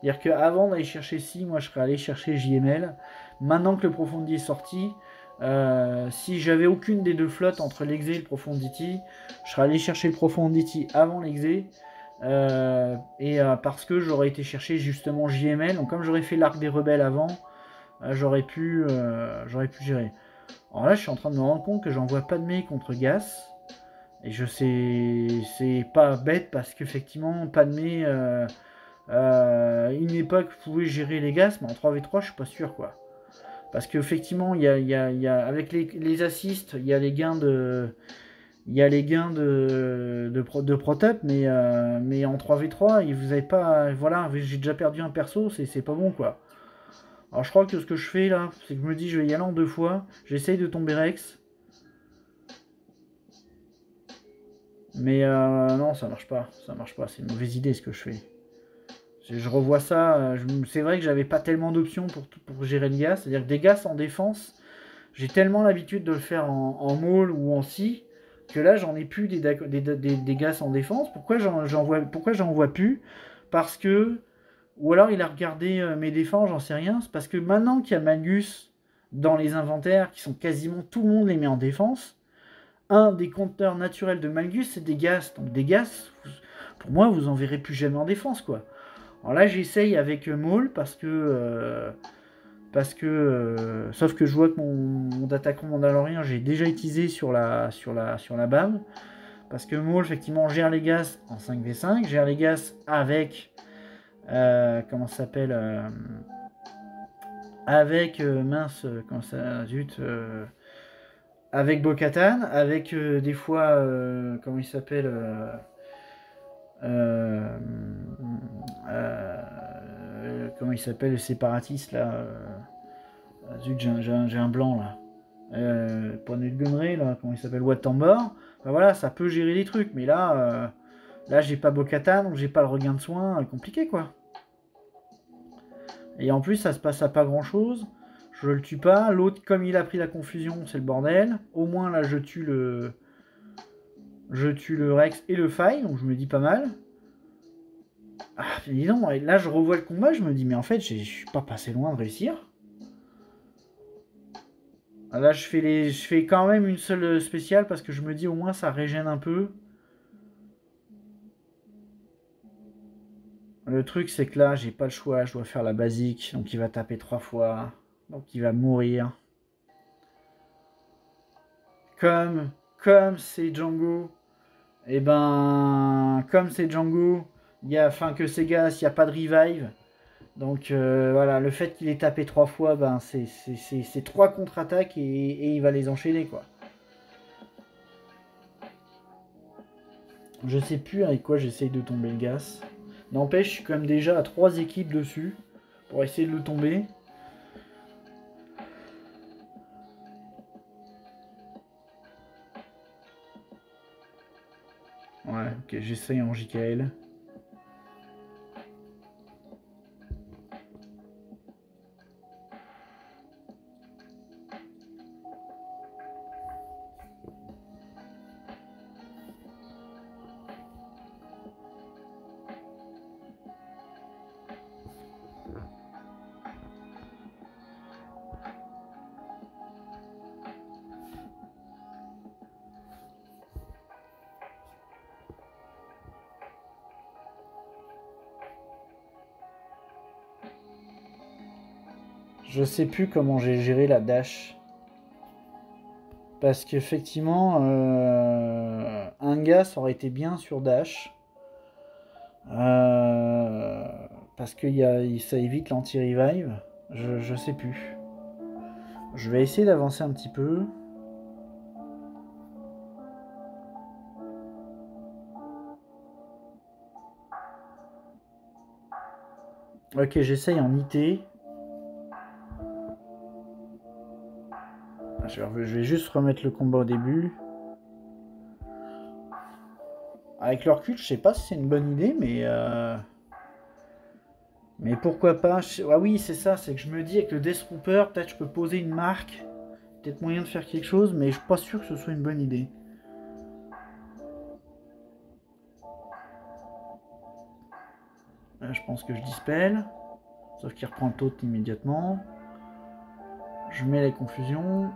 C'est-à-dire qu'avant d'aller chercher si, moi je serais allé chercher JML. Maintenant que le Profundity est sorti, si j'avais aucune des deux flottes entre l'Exé et le Profundity, je serais allé chercher le Profundity avant l'Exé. Parce que j'aurais été chercher justement JML. Donc comme j'aurais fait l'arc des rebelles avant, j'aurais pu gérer. Alors là, je suis en train de me rendre compte que j'envoie Padmé contre Gas. Et je sais, c'est pas bête parce qu'effectivement, Padmé, une époque, pouvait gérer les Gas, mais en 3v3, je suis pas sûr, quoi. Parce qu'effectivement, avec les assists, il y a les gains de. Il y a les gains de protop, mais en 3v3, vous avez pas. Voilà, j'ai déjà perdu un perso, c'est pas bon, quoi. Alors je crois que ce que je fais là, c'est que je me dis je vais y aller en 2 fois. J'essaye de tomber Rex. Mais non, ça marche pas. Ça marche pas. C'est une mauvaise idée ce que je fais. Je revois ça, c'est vrai que j'avais pas tellement d'options pour gérer le gas. C'est-à-dire que des gas en défense, j'ai tellement l'habitude de le faire en maul ou en si, que là j'en ai plus des gas en défense. Pourquoi j'en vois plus? Parce que, ou alors il a regardé mes défenses, j'en sais rien. C'est parce que maintenant qu'il y a Malgus dans les inventaires, qui sont quasiment tout le monde les met en défense, un des compteurs naturels de Malgus, c'est des gas. Donc des gas, pour moi, vous en verrez plus jamais en défense, quoi. Alors là, j'essaye avec Maul sauf que je vois que mon Datacron Mandalorien, j'ai déjà utilisé sur la BAM. Parce que Maul, effectivement, gère les gaz en 5v5, gère les gaz avec. Comment ça s'appelle avec. Mince, comment ça. Zut. Avec Bo-Katan, avec des fois. Comment il s'appelle comment il s'appelle le séparatiste là zut, j'ai un blanc là. Pas Gunray là, comment il s'appelle, Watambor. Ben voilà, ça peut gérer des trucs, mais là j'ai pas Bo-Katan, donc j'ai pas le regain de soin, compliqué quoi. Et en plus ça se passe à pas grand chose. Je le tue pas. L'autre, comme il a pris la confusion, c'est le bordel. Au moins là je tue le Rex et le Faille, donc je me dis pas mal. Ah, dis donc, là je revois le combat, je me dis mais en fait je suis pas passé loin de réussir. Là je fais quand même une seule spéciale parce que je me dis au moins ça régène un peu. Le truc c'est que là j'ai pas le choix, je dois faire la basique, donc il va taper 3 fois, donc il va mourir. Comme c'est Django, et ben comme c'est Django, il y a que c'est gas, il n'y a pas de revive. Donc voilà, le fait qu'il ait tapé 3 fois, ben c'est 3 contre-attaques et il va les enchaîner quoi. Je sais plus avec quoi j'essaye de tomber le gas. N'empêche, je suis quand même déjà à 3 équipes dessus pour essayer de le tomber. Ouais, ok, j'essaye en JKL. Je sais plus comment j'ai géré la dash. Parce qu'effectivement, un gars, ça aurait été bien sur dash. Parce que ça évite l'anti-revive. Je sais plus. Je vais essayer d'avancer un petit peu. Ok, j'essaye en IT. Je vais juste remettre le combat au début. Avec le recul, je sais pas si c'est une bonne idée, mais pourquoi pas. Ah oui, c'est ça, c'est que je me dis avec le Death Trooper, peut-être je peux poser une marque. Peut-être moyen de faire quelque chose, mais je suis pas sûr que ce soit une bonne idée. Là, je pense que je dispelle. Sauf qu'il reprend le taux immédiatement. Je mets la confusion.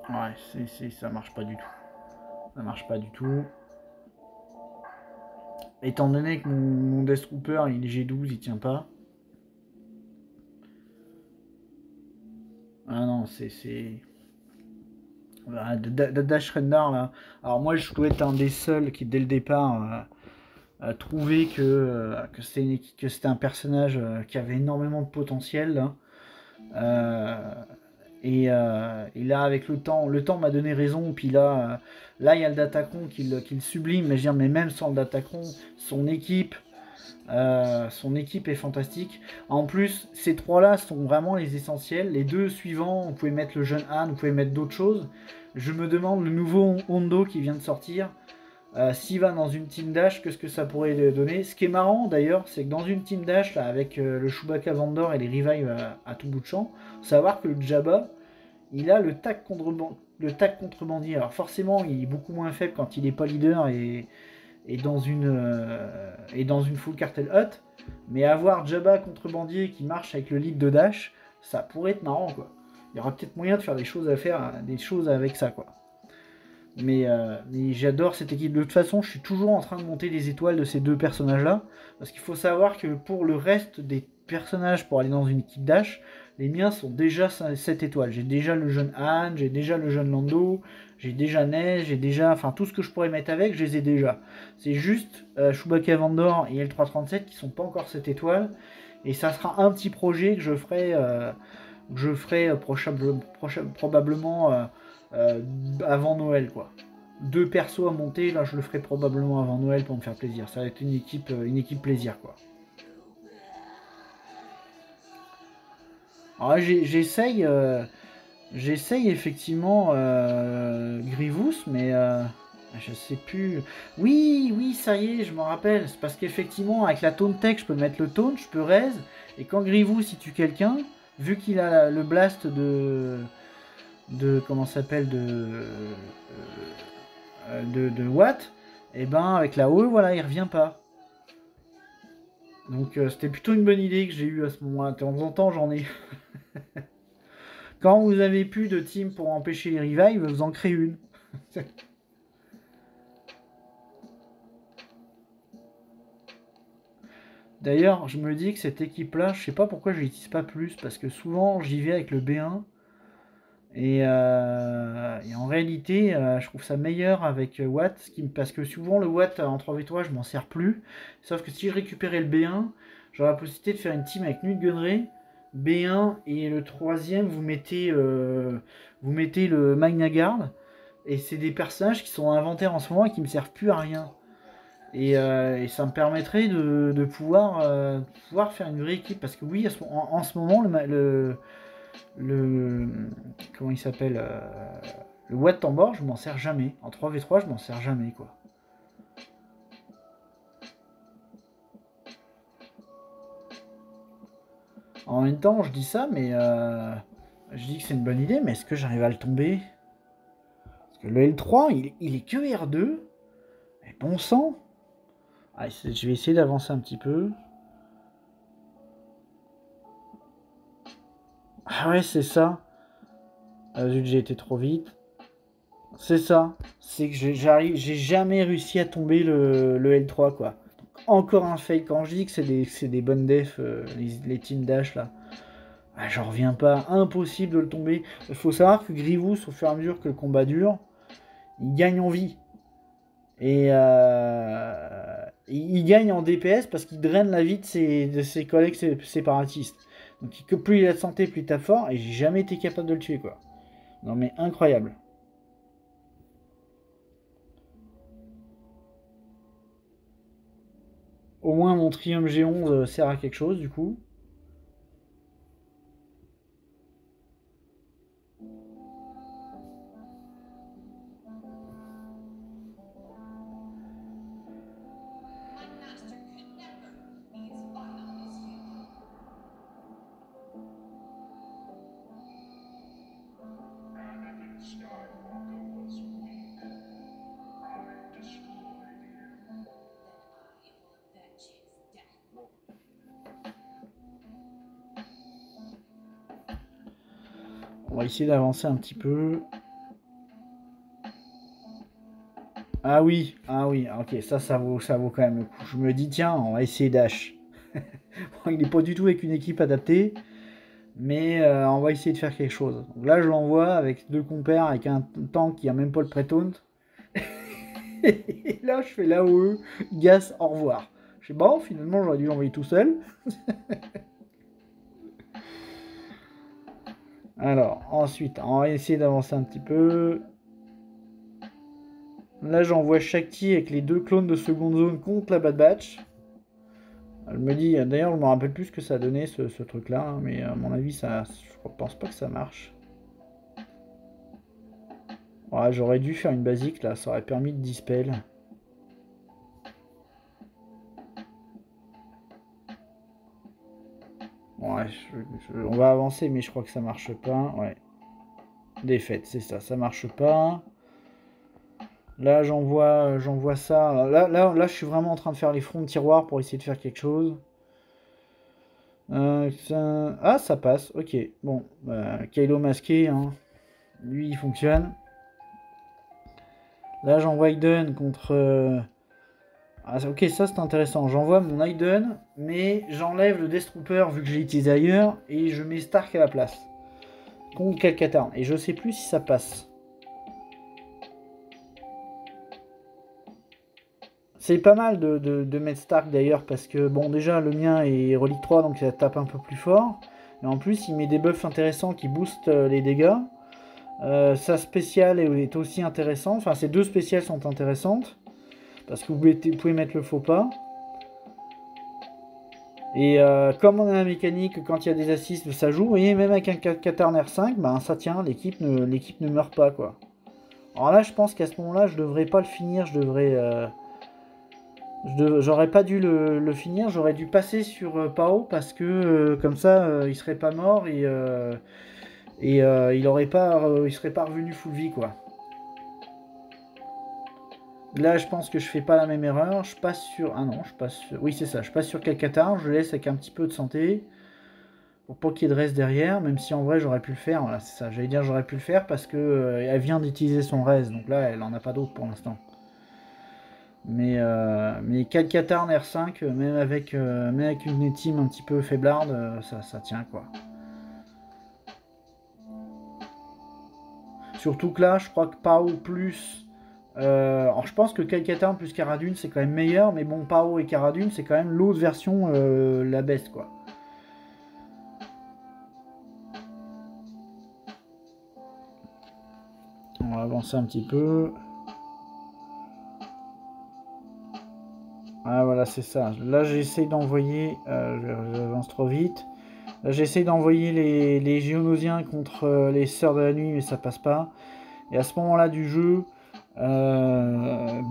Ouais, ça marche pas du tout. Ça marche pas du tout. Étant donné que mon Death Trooper, il est G12, il tient pas. Ah non, c'est... Dash Rendar, là. Alors moi, je dois être un des seuls qui, dès le départ, a trouvé que c'était un personnage qui avait énormément de potentiel. Là. Et là, avec le temps m'a donné raison. Puis là, il y a le Datacron qui le sublime. Mais, mais même sans le Datacron, son équipe est fantastique. En plus, ces 3-là sont vraiment les essentiels. Les 2 suivants, vous pouvez mettre le jeune Han, vous pouvez mettre d'autres choses. Je me demande le nouveau Hondo qui vient de sortir. S'il va dans une team dash, qu'est-ce que ça pourrait donner? Ce qui est marrant d'ailleurs, c'est que dans une team dash, là, avec le Chewbacca Vendor et les Revive à tout bout de champ, faut savoir que le Jabba, il a le tac contrebandier. Alors forcément, il est beaucoup moins faible quand il n'est pas leader et dans une full cartel hut. Mais avoir Jabba contrebandier qui marche avec le lead de dash, ça pourrait être marrant, quoi. Il y aura peut-être moyen de faire des choses avec ça, quoi. Mais j'adore cette équipe. De toute façon, je suis toujours en train de monter les étoiles de ces deux personnages-là. Parce qu'il faut savoir que pour le reste des personnages, pour aller dans une équipe Dash, les miens sont déjà 7 étoiles. J'ai déjà le jeune Han, j'ai déjà le jeune Lando, j'ai déjà Neige, j'ai déjà... Enfin, tout ce que je pourrais mettre avec, je les ai déjà. C'est juste Chewbacca Vendor et L337 qui sont pas encore 7 étoiles. Et ça sera un petit projet que je ferai... probablement avant Noël, quoi. 2 persos à monter, là je le ferai probablement avant Noël pour me faire plaisir. Ça va être une équipe plaisir, quoi. Alors j'essaye effectivement Grievous, mais je sais plus. Oui, ça y est, je me rappelle. C'est parce qu'effectivement, avec la taunt tech, je peux mettre le taunt, je peux raise, et quand Grievous il tue quelqu'un, vu qu'il a le blast de comment s'appelle de Watt, et ben avec la OE, voilà, il revient pas. Donc c'était plutôt une bonne idée que j'ai eue à ce moment-là. De temps en temps, j'en ai. Quand vous avez plus de team pour empêcher les revives, vous en créez une. D'ailleurs, je me dis que cette équipe-là, je sais pas pourquoi je l'utilise pas plus, parce que souvent j'y vais avec le B1. Et en réalité, je trouve ça meilleur avec Watt, parce que souvent le Watt en 3v3, je m'en sers plus. Sauf que si je récupérais le B1, j'aurais la possibilité de faire une team avec Nuit Gunray, B1, et le troisième, vous mettez le Magna Guard. Et c'est des personnages qui sont en inventaire en ce moment et qui me servent plus à rien. Et ça me permettrait de pouvoir faire une vraie équipe. Parce que oui, en ce moment, comment il s'appelle le Watt Tambor, je m'en sers jamais. En 3v3, je m'en sers jamais, quoi. En même temps, je dis ça, mais je dis que c'est une bonne idée, mais est-ce que j'arrive à le tomber? Parce que le L3, il est que R2. Mais bon sang. Ah, je vais essayer d'avancer un petit peu. Ah ouais, c'est ça. Ah zut, j'ai été trop vite. C'est ça. C'est que j'ai jamais réussi à tomber le L3, quoi. Donc, encore un fake. Quand je dis que c'est des bonnes defs, les team dash, là. Ah, j'en reviens pas. Impossible de le tomber. Il faut savoir que Grievous, au fur et à mesure que le combat dure, il gagne en vie. Et il gagne en DPS parce qu'il draine la vie de ses collègues séparatistes. Donc plus il a de santé, plus il tape fort. Et j'ai jamais été capable de le tuer, quoi. Non mais incroyable. Au moins mon Triumph G11 sert à quelque chose du coup. On va essayer d'avancer un petit peu. Ah oui, ok, ça vaut quand même le coup. Je me dis, tiens, on va essayer Dash. Bon, il n'est pas du tout avec une équipe adaptée, mais on va essayer de faire quelque chose. Donc là, je l'envoie avec 2 compères, avec un tank qui a même pas le pré-taunt. Et là, je fais l'AOE, Gas, au revoir. Je sais bon, finalement, j'aurais dû l'envoyer tout seul. Alors, ensuite, on va essayer d'avancer un petit peu. Là, j'envoie Shakti avec les 2 clones de seconde zone contre la Bad Batch. Elle me dit, d'ailleurs, je me rappelle plus ce que ça donnait ce truc-là, hein, mais à mon avis, je pense pas que ça marche. Ouais, j'aurais dû faire une basique là, ça aurait permis de dispel. Ouais, on va avancer, mais je crois que ça marche pas. Ouais. Défaite, c'est ça, ça marche pas. Là, j'envoie ça. Là, je suis vraiment en train de faire les fronts de tiroir pour essayer de faire quelque chose. Ah, ça passe, ok. Bon, Kylo masqué, hein. Lui, il fonctionne. Là, j'envoie Aiden contre... Ah, ok, ça c'est intéressant. J'envoie mon Aiden, mais j'enlève le Death Trooper vu que je l'ai utilisé ailleurs, et je mets Stark à la place. Contre Calcatarn. Et je sais plus si ça passe. C'est pas mal de mettre Stark d'ailleurs, parce que, bon, déjà, le mien est Relique 3, donc ça tape un peu plus fort. Et en plus, il met des buffs intéressants qui boostent les dégâts. Sa spéciale est aussi intéressante. Enfin, ces deux spéciales sont intéressantes. Parce que vous pouvez mettre le faux pas. Et comme on a la mécanique, quand il y a des assists, ça joue. Et même avec un Katarn R5, ben, ça tient, l'équipe ne meurt pas, quoi. Alors là, je pense qu'à ce moment-là, je devrais pas le finir. J'aurais pas dû le finir. J'aurais dû passer sur Pao parce que comme ça, il serait pas mort et il serait pas revenu full vie, quoi. Là, je pense que je fais pas la même erreur. Je passe sur... Ah non, je passe sur... Oui, c'est ça. Je passe sur Calcatar. Je laisse avec un petit peu de santé. Pour pas qu'il y ait de reste derrière. Même si en vrai, j'aurais pu le faire. Voilà, c'est ça. J'allais dire j'aurais pu le faire parce que elle vient d'utiliser son reste. Donc là, elle en a pas d'autre pour l'instant. Mais Calcatar R5, même avec une team un petit peu faiblarde, ça tient, quoi. Surtout que là, je crois que Pao plus... alors je pense que Calcatarn plus Cara Dune c'est quand même meilleur, mais bon, Pao et Cara Dune c'est quand même l'autre version la best, quoi. On va avancer un petit peu. Ah voilà, c'est ça. Là j'essaye d'envoyer... j'avance trop vite. Là j'essaye d'envoyer les Géonosiens contre les Sœurs de la Nuit, mais ça passe pas. Et à ce moment-là du jeu... ben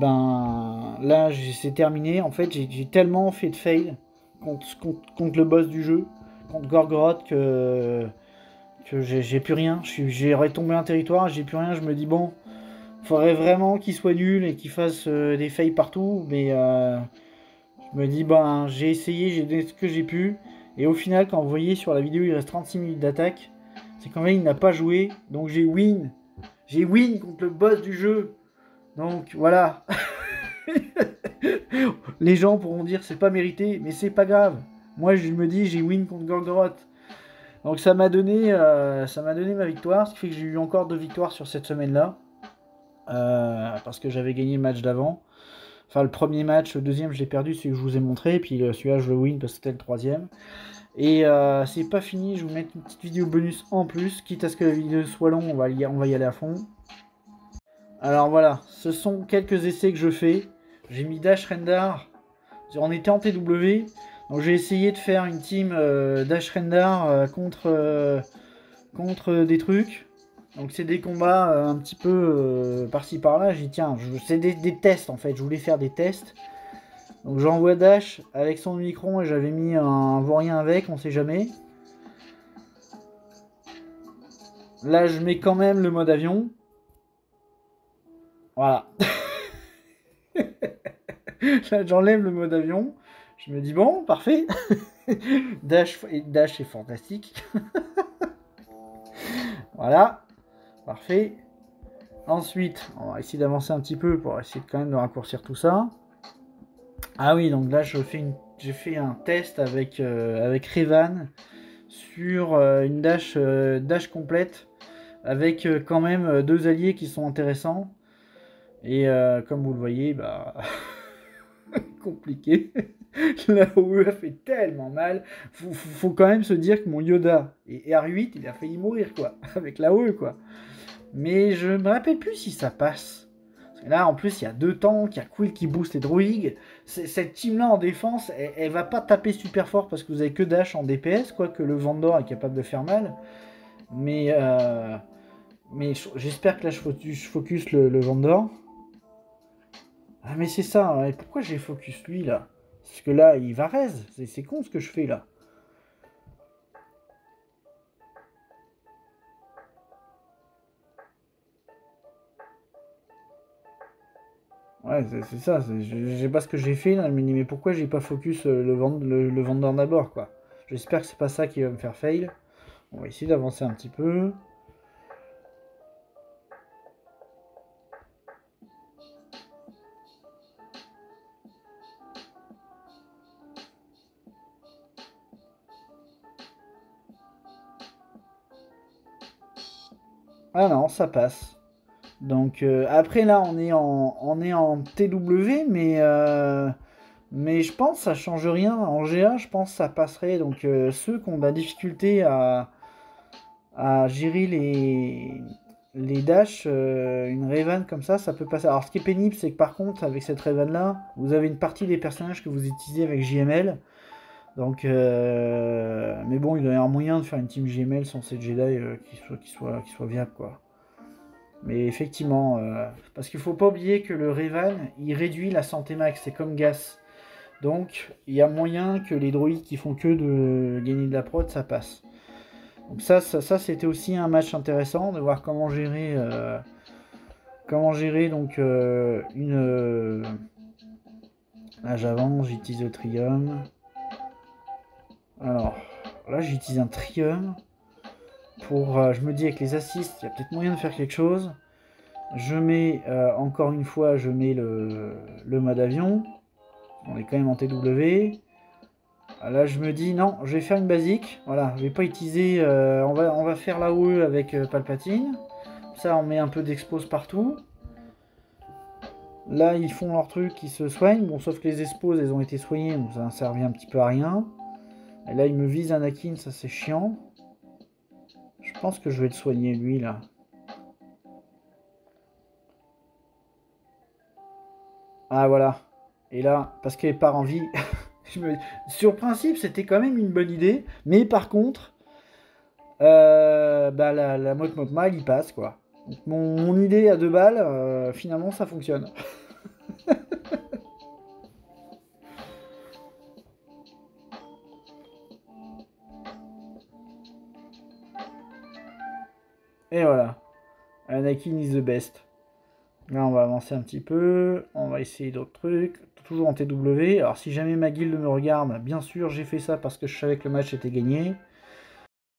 là c'est terminé. En fait j'ai tellement fait de fail contre le boss du jeu, contre Gorgoroth, que j'ai plus rien. J'ai retombé un territoire, j'ai plus rien. Je me dis bon, faudrait vraiment qu'il soit nul et qu'il fasse des fails partout, mais je me dis ben j'ai essayé, j'ai donné ce que j'ai pu, et au final quand vous voyez sur la vidéo il reste 36 minutes d'attaque, c'est quand même il n'a pas joué, donc j'ai win contre le boss du jeu. Donc voilà. Les gens pourront dire c'est pas mérité, mais c'est pas grave. Moi je me dis j'ai win contre Gorgoroth. Donc ça m'a donné ma victoire, ce qui fait que j'ai eu encore 2 victoires sur cette semaine-là. Parce que j'avais gagné le match d'avant. Enfin le premier match, le deuxième je l'ai perdu, celui que je vous ai montré, et puis celui-là je le win parce que c'était le troisième. Et c'est pas fini, je vais vous mettre une petite vidéo bonus en plus, quitte à ce que la vidéo soit longue, on va y aller à fond. Alors voilà, ce sont quelques essais que je fais. J'ai mis Dash Rendar. On était en TW. Donc j'ai essayé de faire une team Dash Rendar contre des trucs. Donc c'est des combats un petit peu par-ci par-là. J'ai dit tiens, c'est des tests en fait. Je voulais faire des tests. Donc j'envoie Dash avec son micron et j'avais mis un vaurien avec, on sait jamais. Là je mets quand même le mode avion. Voilà. Là, j'enlève le mode avion. Je me dis bon, parfait. Dash est fantastique. Voilà, parfait. Ensuite, on va essayer d'avancer un petit peu pour essayer quand même de raccourcir tout ça. Ah oui, donc là, j'ai fait un test avec Revan sur une dash complète avec quand même 2 alliés qui sont intéressants. Et comme vous le voyez, bah compliqué. La OE fait tellement mal. Faut quand même se dire que mon Yoda et R8, il a failli mourir, quoi, avec la OE, quoi. Mais je me rappelle plus si ça passe. Parce que là, en plus, il y a 2 tanks, il y a Quill qui booste les droïdes. Cette team-là en défense, elle va pas taper super fort parce que vous avez que Dash en DPS, quoi, que le Vandor est capable de faire mal. Mais j'espère que là, je focus le Vandor. Ah mais c'est ça, hein. Et pourquoi j'ai focus lui là? Parce que là, il va raise. C'est con ce que je fais là. Ouais, c'est ça. Je sais pas ce que j'ai fait là, mais pourquoi j'ai pas focus le vendeur d'abord, quoi. J'espère que c'est pas ça qui va me faire fail. On va essayer d'avancer un petit peu. Ah non, ça passe. Donc après là, on est en TW, mais je pense que ça change rien. En GA, je pense que ça passerait. Donc ceux qui ont de la difficulté à gérer les dashs, une Revan comme ça peut passer. Alors ce qui est pénible, c'est que par contre, avec cette Revan là, vous avez une partie des personnages que vous utilisez avec JML. Donc, mais bon, il doit y avoir moyen de faire une team JML sans cette Jedi qui soit viable, quoi. Mais effectivement, parce qu'il faut pas oublier que le Revan, il réduit la santé max, c'est comme Gas. Donc, il y a moyen que les droïdes qui font que de gagner de la prod, ça passe. Donc ça c'était aussi un match intéressant de voir comment gérer donc là j'avance, j'utilise le Trium. Alors là j'utilise un Trium pour, je me dis avec les assists, il y a peut-être moyen de faire quelque chose. Je mets encore une fois, je mets le mode avion. On est quand même en TW. Là, je me dis non, je vais faire une basique. Voilà, je vais pas utiliser. On va faire la OE avec Palpatine. Ça, on met un peu d'expose partout. Là, ils font leur truc, ils se soignent. Bon, sauf que les exposes, elles ont été soignées, donc ça a servi un petit peu à rien. Et là, ils me visent Anakin, ça c'est chiant. Je pense que je vais le soigner lui là. Ah voilà. Et là, parce qu'elle part en vie. Sur le principe, c'était quand même une bonne idée. Mais par contre, bah, la mode mal, il passe quoi. Donc, mon idée à 2 balles, finalement, ça fonctionne. Et voilà. Anakin is the best. Là, on va avancer un petit peu. On va essayer d'autres trucs. Toujours en TW. Alors, si jamais ma guilde me regarde, bien sûr, j'ai fait ça parce que je savais que le match était gagné.